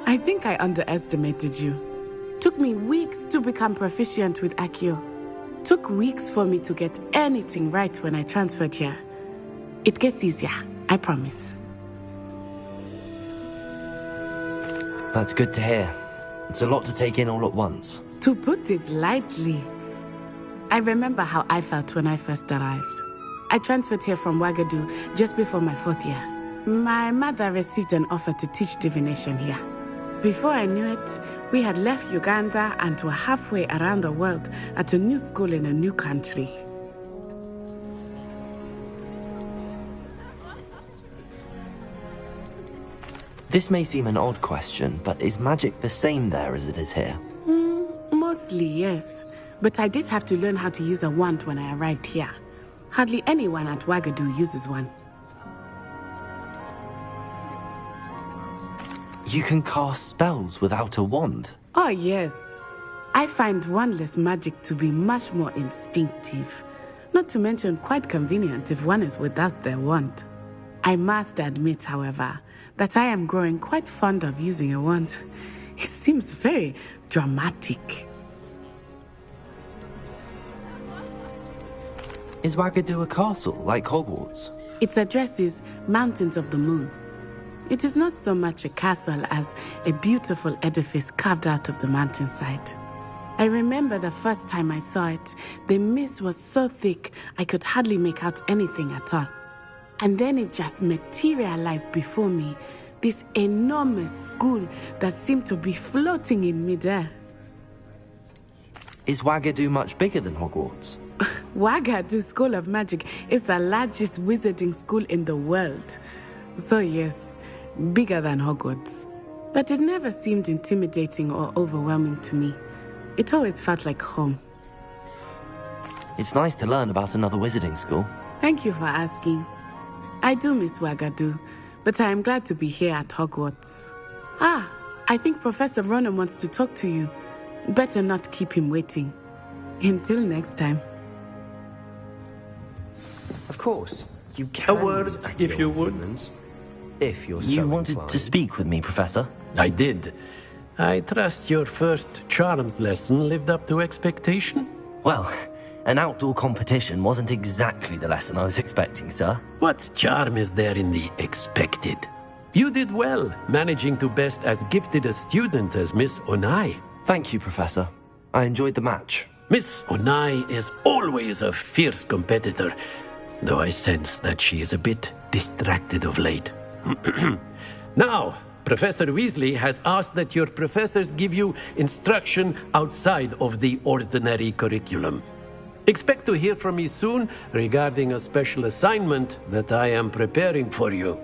I think I underestimated you. Took me weeks to become proficient with Accio. Took weeks for me to get anything right when I transferred here. It gets easier, I promise. That's good to hear. It's a lot to take in all at once. To put it lightly, I remember how I felt when I first arrived. I transferred here from Ouagadougou just before my 4th year. My mother received an offer to teach divination here. Before I knew it, we had left Uganda and were halfway around the world at a new school in a new country. This may seem an odd question, but is magic the same there as it is here? Mostly, yes. But I did have to learn how to use a wand when I arrived here. Hardly anyone at Ouagadougou uses one. You can cast spells without a wand? Oh, yes. I find wandless magic to be much more instinctive. Not to mention quite convenient if one is without their wand. I must admit, however, that I am growing quite fond of using a wand. It seems very dramatic. Is Ouagadougou a castle, like Hogwarts? Its address is Mountains of the Moon. It is not so much a castle as a beautiful edifice carved out of the mountainside. I remember the first time I saw it, the mist was so thick I could hardly make out anything at all. And then it just materialized before me, this enormous school that seemed to be floating in midair. Is Ouagadougou much bigger than Hogwarts? Ouagadougou School of Magic is the largest wizarding school in the world. So yes, bigger than Hogwarts. But it never seemed intimidating or overwhelming to me. It always felt like home. It's nice to learn about another wizarding school. Thank you for asking. I do miss Ouagadougou, but I am glad to be here at Hogwarts. I think Professor Ronan wants to talk to you. Better not keep him waiting. Until next time. Of course, you can. A word, if you would. Humans, if you're so You wanted inclined. to speak with me, Professor? I did. I trust your first charms lesson lived up to expectation? Well, an outdoor competition wasn't exactly the lesson I was expecting, sir. What charm is there in the expected? You did well, managing to best as gifted a student as Miss Onai. Thank you, Professor. I enjoyed the match. Miss Onai is always a fierce competitor, though I sense that she is a bit distracted of late. Now, Professor Weasley has asked that your professors give you instruction outside of the ordinary curriculum. Expect to hear from me soon regarding a special assignment that I am preparing for you.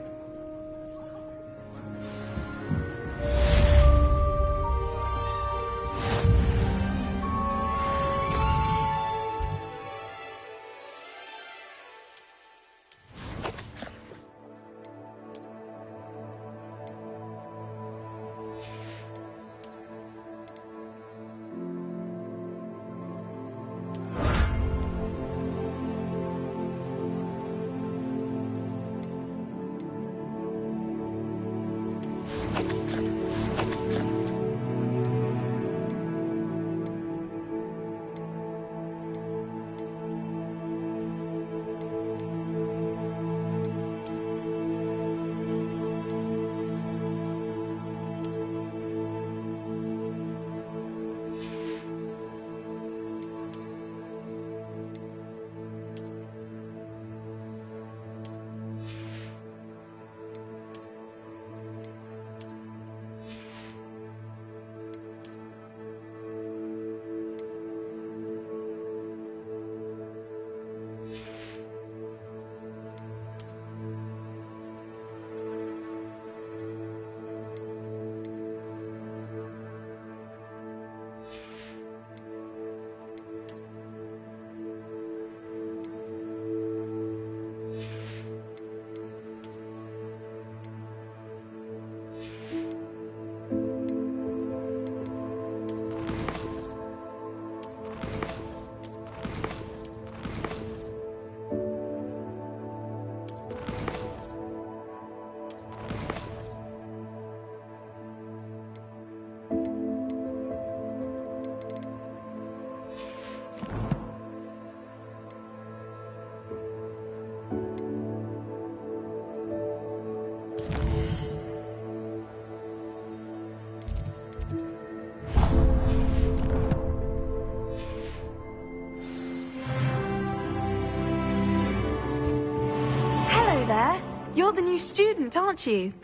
You're the new student, aren't you?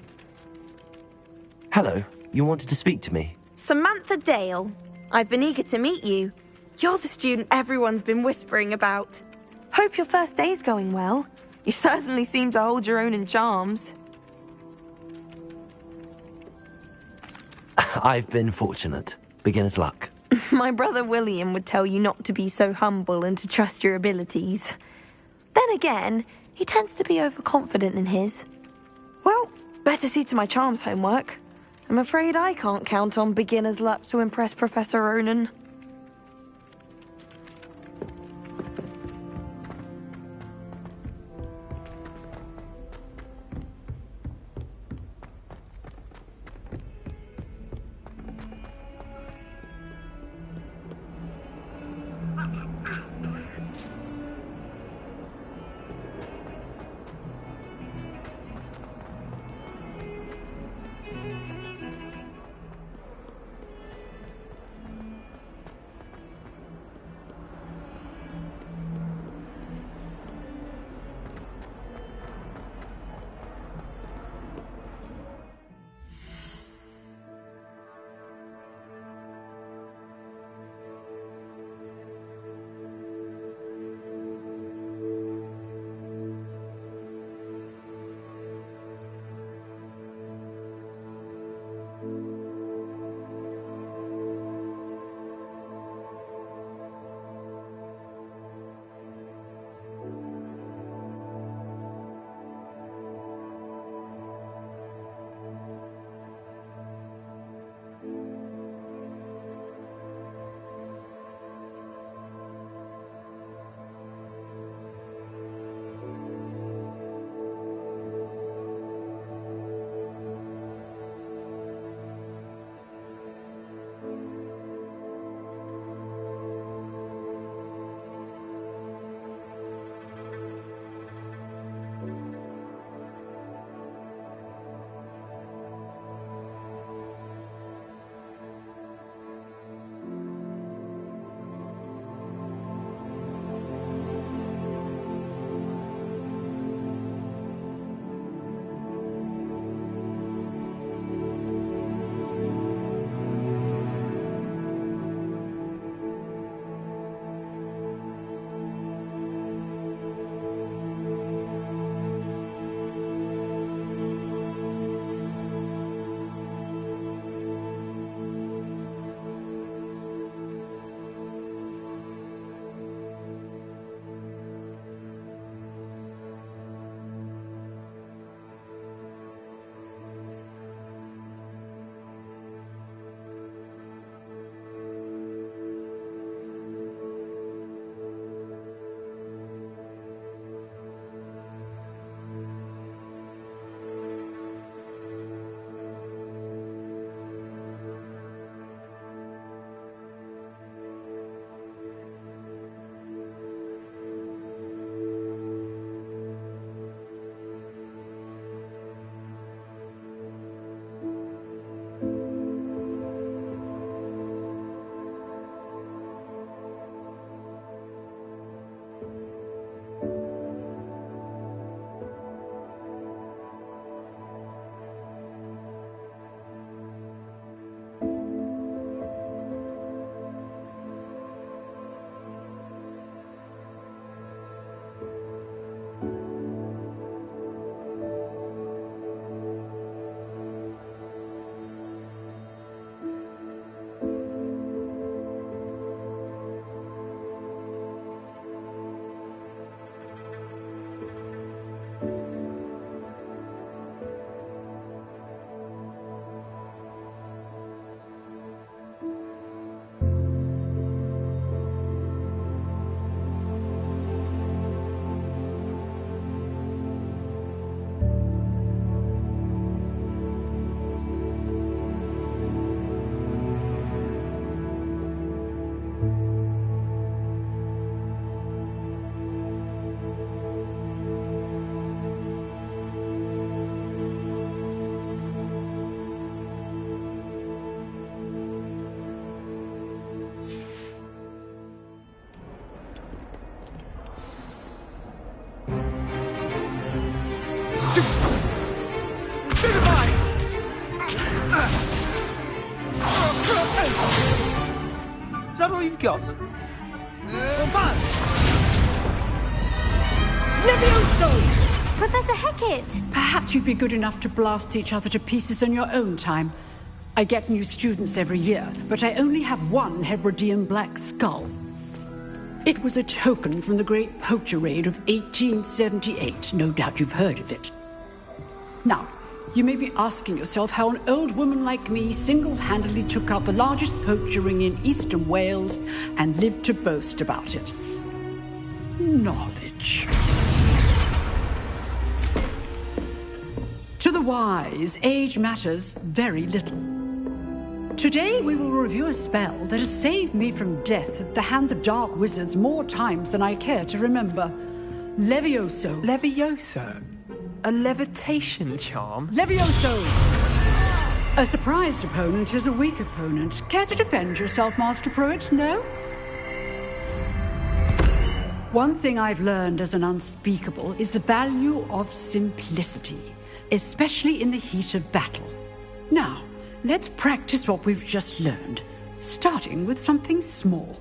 Hello, you wanted to speak to me? Samantha Dale. I've been eager to meet you. You're the student everyone's been whispering about. Hope your first day's going well. You certainly seem to hold your own in charms. I've been fortunate. Beginner's luck. My brother William would tell you not to be so humble and to trust your abilities. Then again, he tends to be overconfident in his. Well, better see to my charms homework. I'm afraid I can't count on beginner's luck to impress Professor Ronan. Stupefy! Is that all you've got? Levioso! Professor Hecat! Perhaps you'd be good enough to blast each other to pieces on your own time. I get new students every year, but I only have one Hebridean black skull. It was a token from the Great Poacher Raid of 1878. No doubt you've heard of it. Now, you may be asking yourself how an old woman like me single-handedly took out the largest poacher ring in eastern Wales and lived to boast about it. Knowledge. To the wise, age matters very little. Today we will review a spell that has saved me from death at the hands of dark wizards more times than I care to remember. Levioso. Levioso? A levitation charm? Levioso! A surprised opponent is a weak opponent. Care to defend yourself, Master Pruitt? No? One thing I've learned as an unspeakable is the value of simplicity, especially in the heat of battle. Now, let's practice what we've just learned, starting with something small.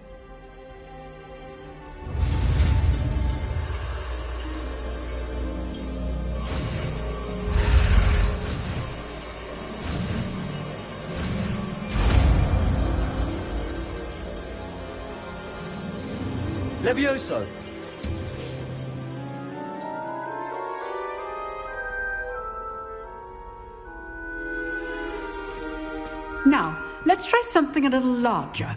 Levioso! Now, let's try something a little larger.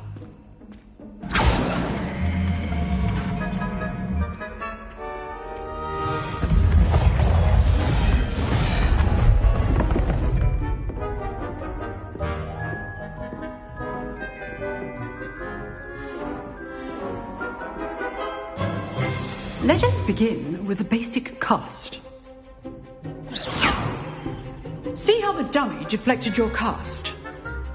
Let us begin with the basic cast. See how the dummy deflected your cast?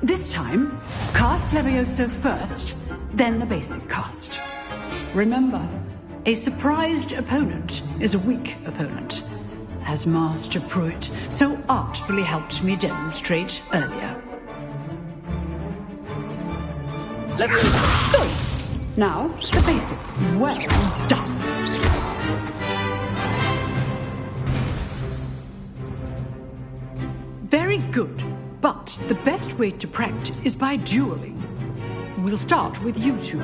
This time, cast Levioso first, then the basic cast. Remember, a surprised opponent is a weak opponent, as Master Pruitt so artfully helped me demonstrate earlier. Levioso! Good. Now, the basic. Well done. Very good. But the best way to practice is by dueling. We'll start with you two.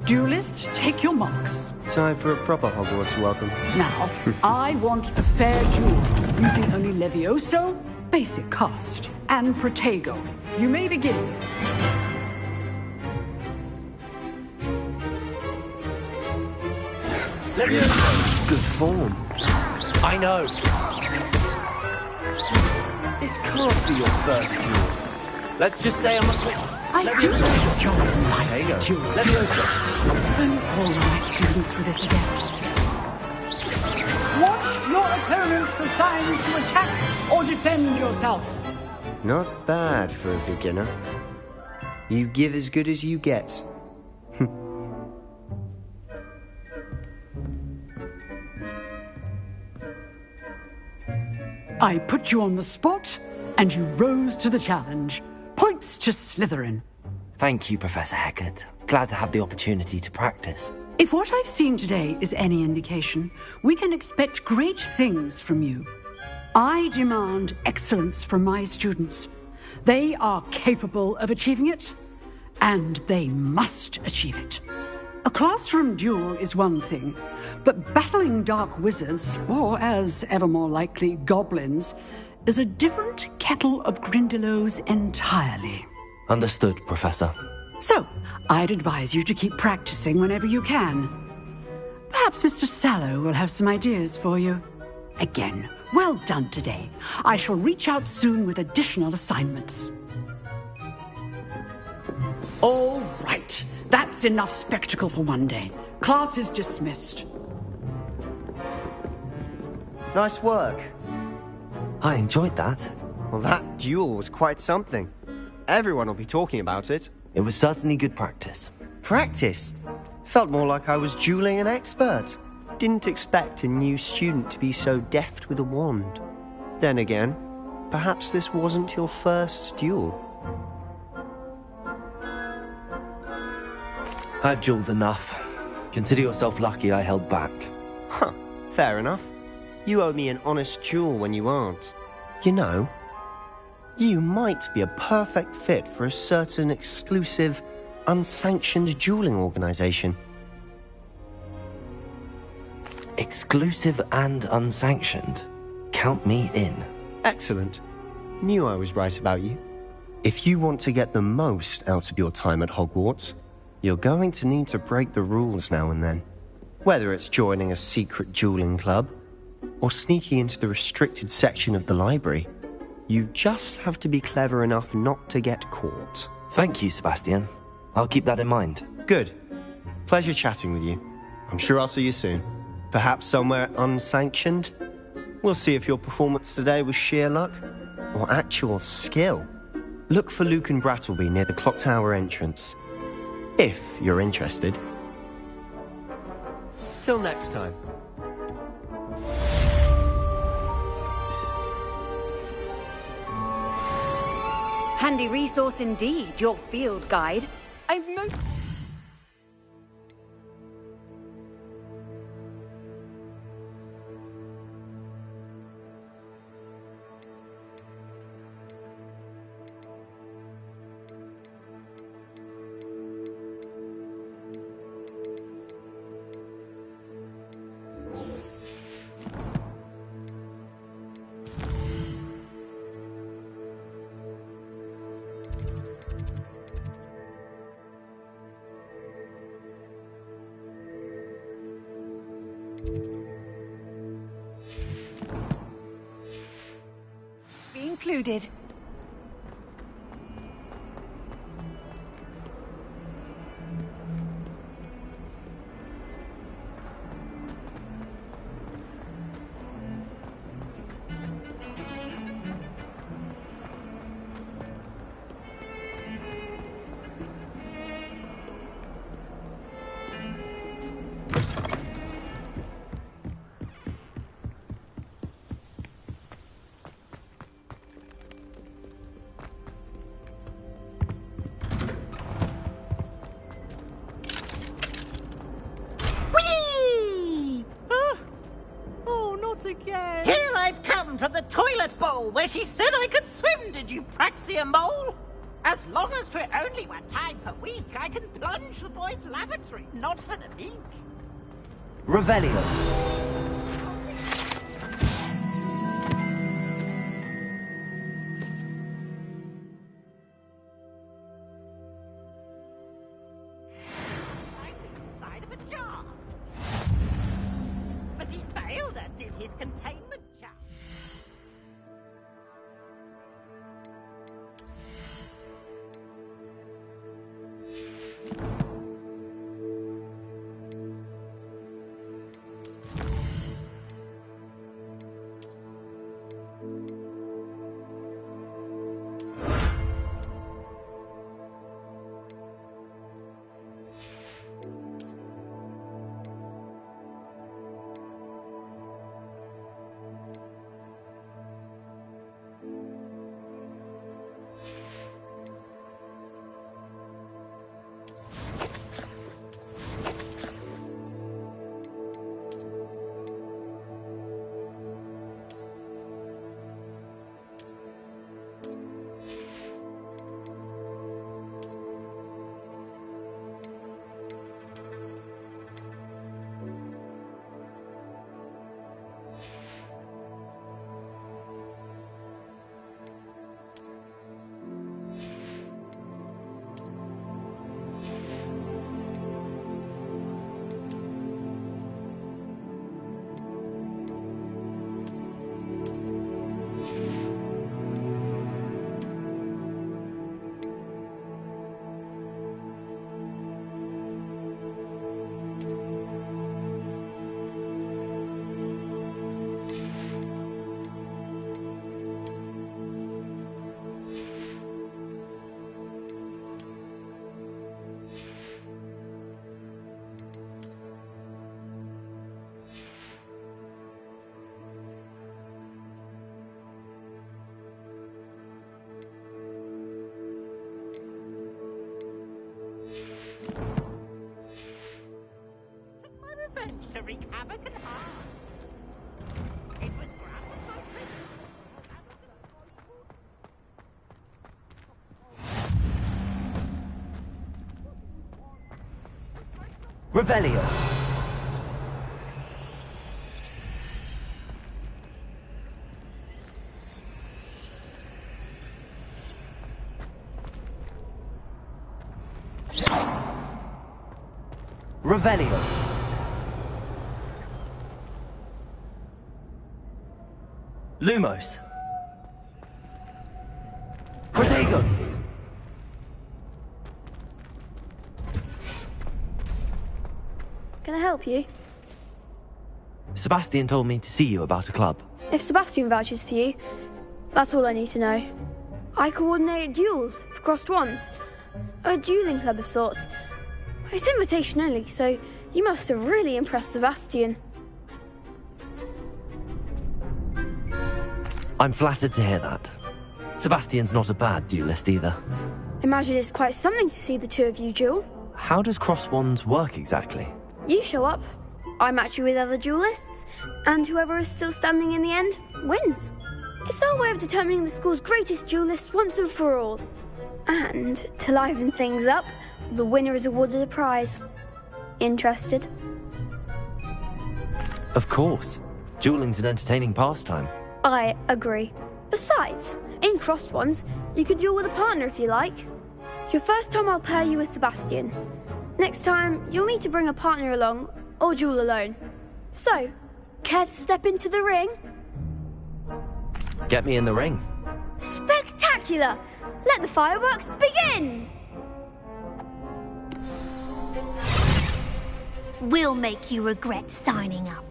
Duelists, take your marks. Time for a proper Hogwarts welcome. Now, I want a fair duel, using only Levioso, basic cast, and Protego. You may begin. Levioso! Good form. I know. This can't be your first duel. Let's just say I'm I do enjoy my duel. Levioso! Even all my students with this again. Watch your opponent for signs to attack or defend yourself. Not bad for a beginner. You give as good as you get. I put you on the spot, and you rose to the challenge. Points to Slytherin. Thank you, Professor Hecat. Glad to have the opportunity to practice. If what I've seen today is any indication, we can expect great things from you. I demand excellence from my students. They are capable of achieving it, and they must achieve it. A classroom duel is one thing, but battling dark wizards, or as ever more likely, goblins, is a different kettle of Grindylows entirely. Understood, Professor. So, I'd advise you to keep practicing whenever you can. Perhaps Mr. Sallow will have some ideas for you. Again, well done today. I shall reach out soon with additional assignments. All right. That's enough spectacle for one day. Class is dismissed. Nice work. I enjoyed that. Well, that duel was quite something. Everyone will be talking about it. It was certainly good practice. Practice? Felt more like I was dueling an expert. didn't expect a new student to be so deft with a wand. Then again, perhaps this wasn't your first duel. I've dueled enough. Consider yourself lucky I held back. Huh, fair enough. You owe me an honest duel when you aren't. You know, you might be a perfect fit for a certain exclusive, unsanctioned dueling organization. Exclusive and unsanctioned? Count me in. Excellent. Knew I was right about you. If you want to get the most out of your time at Hogwarts, you're going to need to break the rules now and then. Whether it's joining a secret dueling club, or sneaking into the restricted section of the library, you just have to be clever enough not to get caught. Thank you, Sebastian. I'll keep that in mind. Good. Pleasure chatting with you. I'm sure I'll see you soon. Perhaps somewhere unsanctioned? We'll see if your performance today was sheer luck or actual skill. Look for Luke and Brattleby near the clock tower entrance, if you're interested. Till next time. Handy resource indeed, your field guide. I've no... Be included. Again. Here I've come from the toilet bowl where she said I could swim, did you praxia mole? As long as for only 1 time per week, I can plunge the boys' lavatory, not for the meek. Revelio. Inside of a jar. But he failed us, did his containment jar. Revelio. Revelio. Lumos. Protego. Can I help you? Sebastian told me to see you about a club. If Sebastian vouches for you, that's all I need to know. I coordinate duels for crossed wands. A dueling club of sorts. It's invitation only, so you must have really impressed Sebastian. I'm flattered to hear that. Sebastian's not a bad duelist either. Imagine it's quite something to see the two of you duel. How does cross wands work exactly? You show up, I match you with other duelists, and whoever is still standing in the end wins. It's our way of determining the school's greatest duelist once and for all. And to liven things up, the winner is awarded a prize. Interested? Of course. Dueling's an entertaining pastime. I agree. Besides, in crossed ones, you can duel with a partner if you like. Your first time I'll pair you with Sebastian. Next time, you'll need to bring a partner along, or duel alone. So, care to step into the ring? Get me in the ring. Spectacular! Let the fireworks begin! We'll make you regret signing up.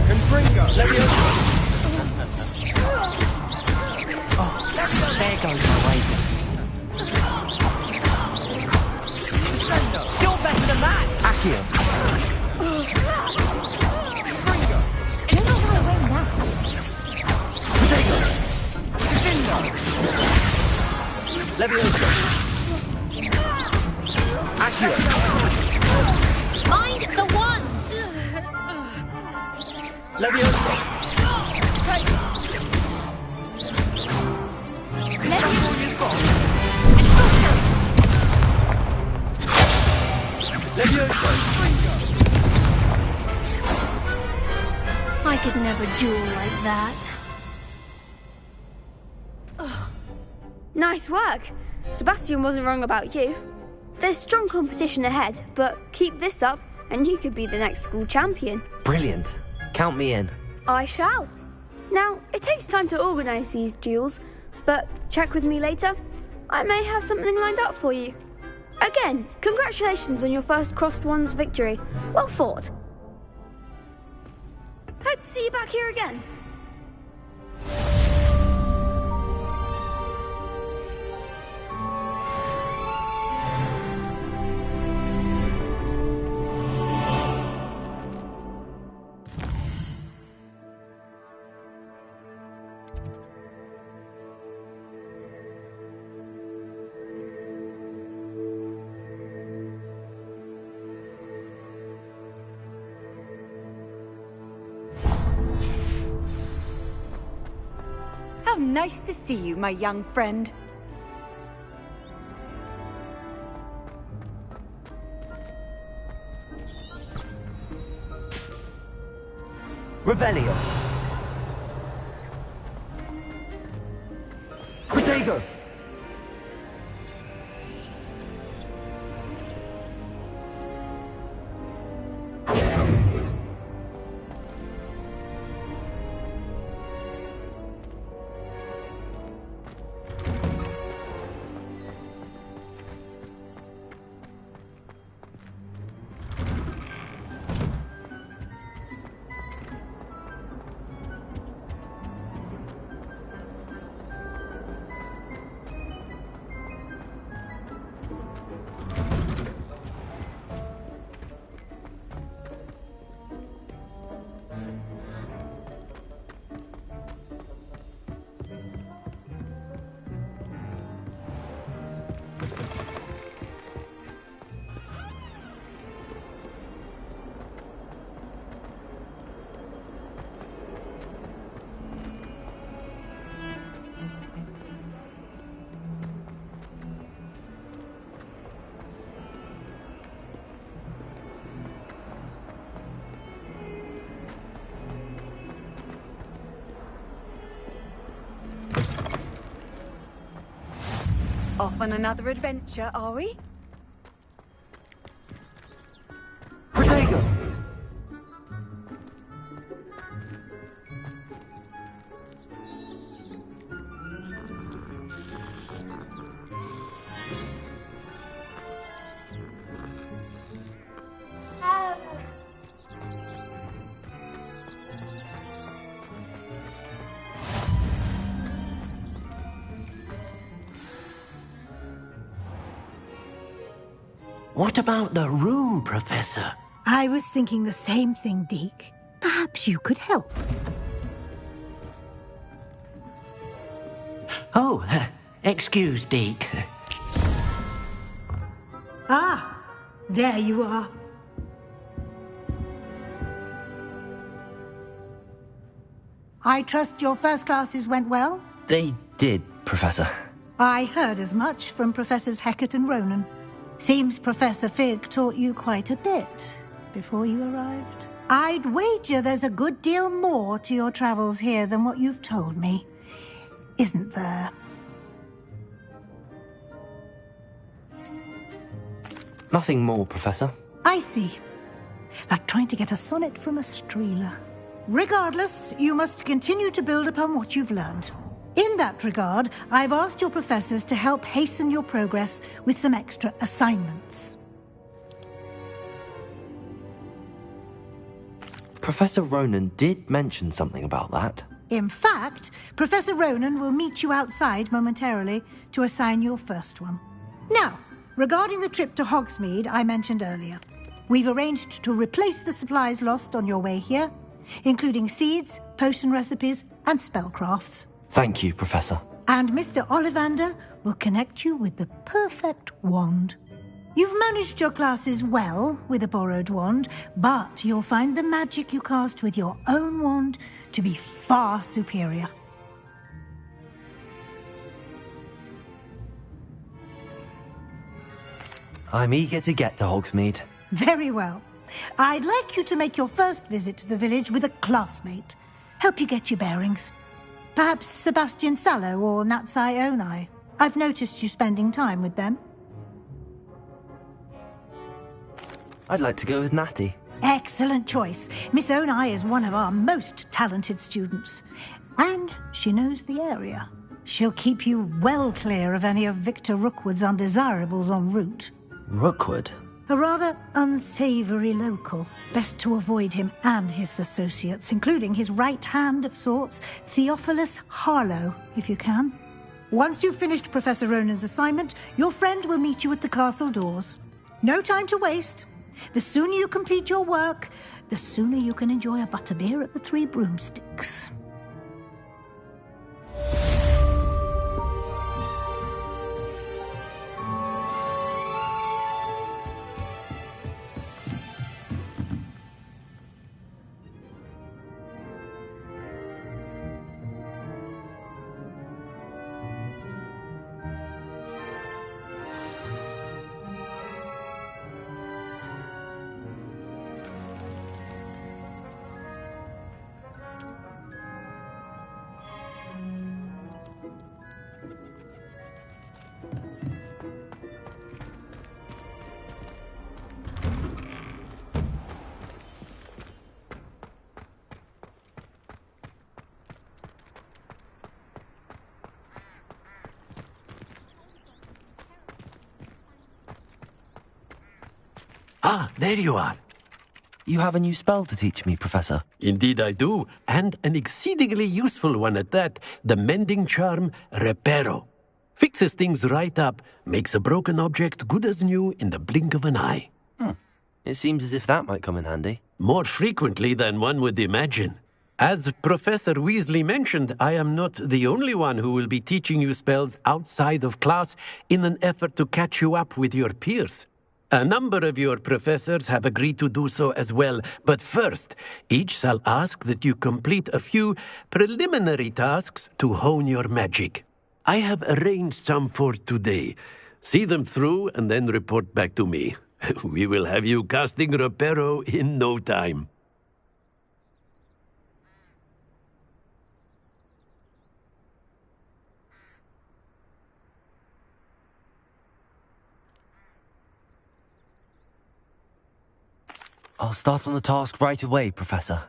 Confringo! There goes my wager. You're better than that! Accio. Confringo! You're not gonna win that. Protego. Divindo! Levioso. Accio. Mind the one! Levioso. Levioso. I could never duel like that. Nice work. Sebastian wasn't wrong about you. There's strong competition ahead, but keep this up and you could be the next school champion. Brilliant. Count me in. I shall. Now, it takes time to organise these duels, but check with me later. I may have something lined up for you. Again, congratulations on your first crossed wands victory. Well fought. Hope to see you back here again. How nice to see you, my young friend. Revelio. Protego. Off on another adventure, are we? Protego! What about the room, Professor? I was thinking the same thing, Deke. Perhaps you could help. Oh, excuse, Deke. Ah, there you are. I trust your first classes went well? They did, Professor. I heard as much from Professors Hecat and Ronan. Seems Professor Fig taught you quite a bit before you arrived. I'd wager there's a good deal more to your travels here than what you've told me. Isn't there? Nothing more, Professor. I see. Like trying to get a sonnet from a streeler. Regardless, you must continue to build upon what you've learned. In that regard, I've asked your professors to help hasten your progress with some extra assignments. Professor Ronan did mention something about that. In fact, Professor Ronan will meet you outside momentarily to assign your first one. Now, regarding the trip to Hogsmeade I mentioned earlier, we've arranged to replace the supplies lost on your way here, including seeds, potion recipes, and spellcrafts. Thank you, Professor. And Mr. Ollivander will connect you with the perfect wand. You've managed your classes well with a borrowed wand, but you'll find the magic you cast with your own wand to be far superior. I'm eager to get to Hogsmeade. Very well. I'd like you to make your first visit to the village with a classmate. Help you get your bearings. Perhaps Sebastian Sallow or Natsai Onai. I've noticed you spending time with them. I'd like to go with Natty. Excellent choice. Miss Onai is one of our most talented students. And she knows the area. She'll keep you well clear of any of Victor Rookwood's undesirables en route. Rookwood? A rather unsavory local. Best to avoid him and his associates, including his right hand of sorts, Theophilus Harlow, if you can. Once you've finished Professor Ronan's assignment, your friend will meet you at the castle doors. No time to waste. The sooner you complete your work, the sooner you can enjoy a butterbeer at the Three Broomsticks. Ah, there you are. You have a new spell to teach me, Professor. Indeed I do, and an exceedingly useful one at that. The mending charm, Reparo. Fixes things right up, makes a broken object good as new in the blink of an eye. It seems as if that might come in handy. More frequently than one would imagine. As Professor Weasley mentioned, I am not the only one who will be teaching you spells outside of class in an effort to catch you up with your peers. A number of your professors have agreed to do so as well, but first, each shall ask that you complete a few preliminary tasks to hone your magic. I have arranged some for today. See them through and then report back to me. We will have you casting Reparo in no time. I'll start on the task right away, Professor.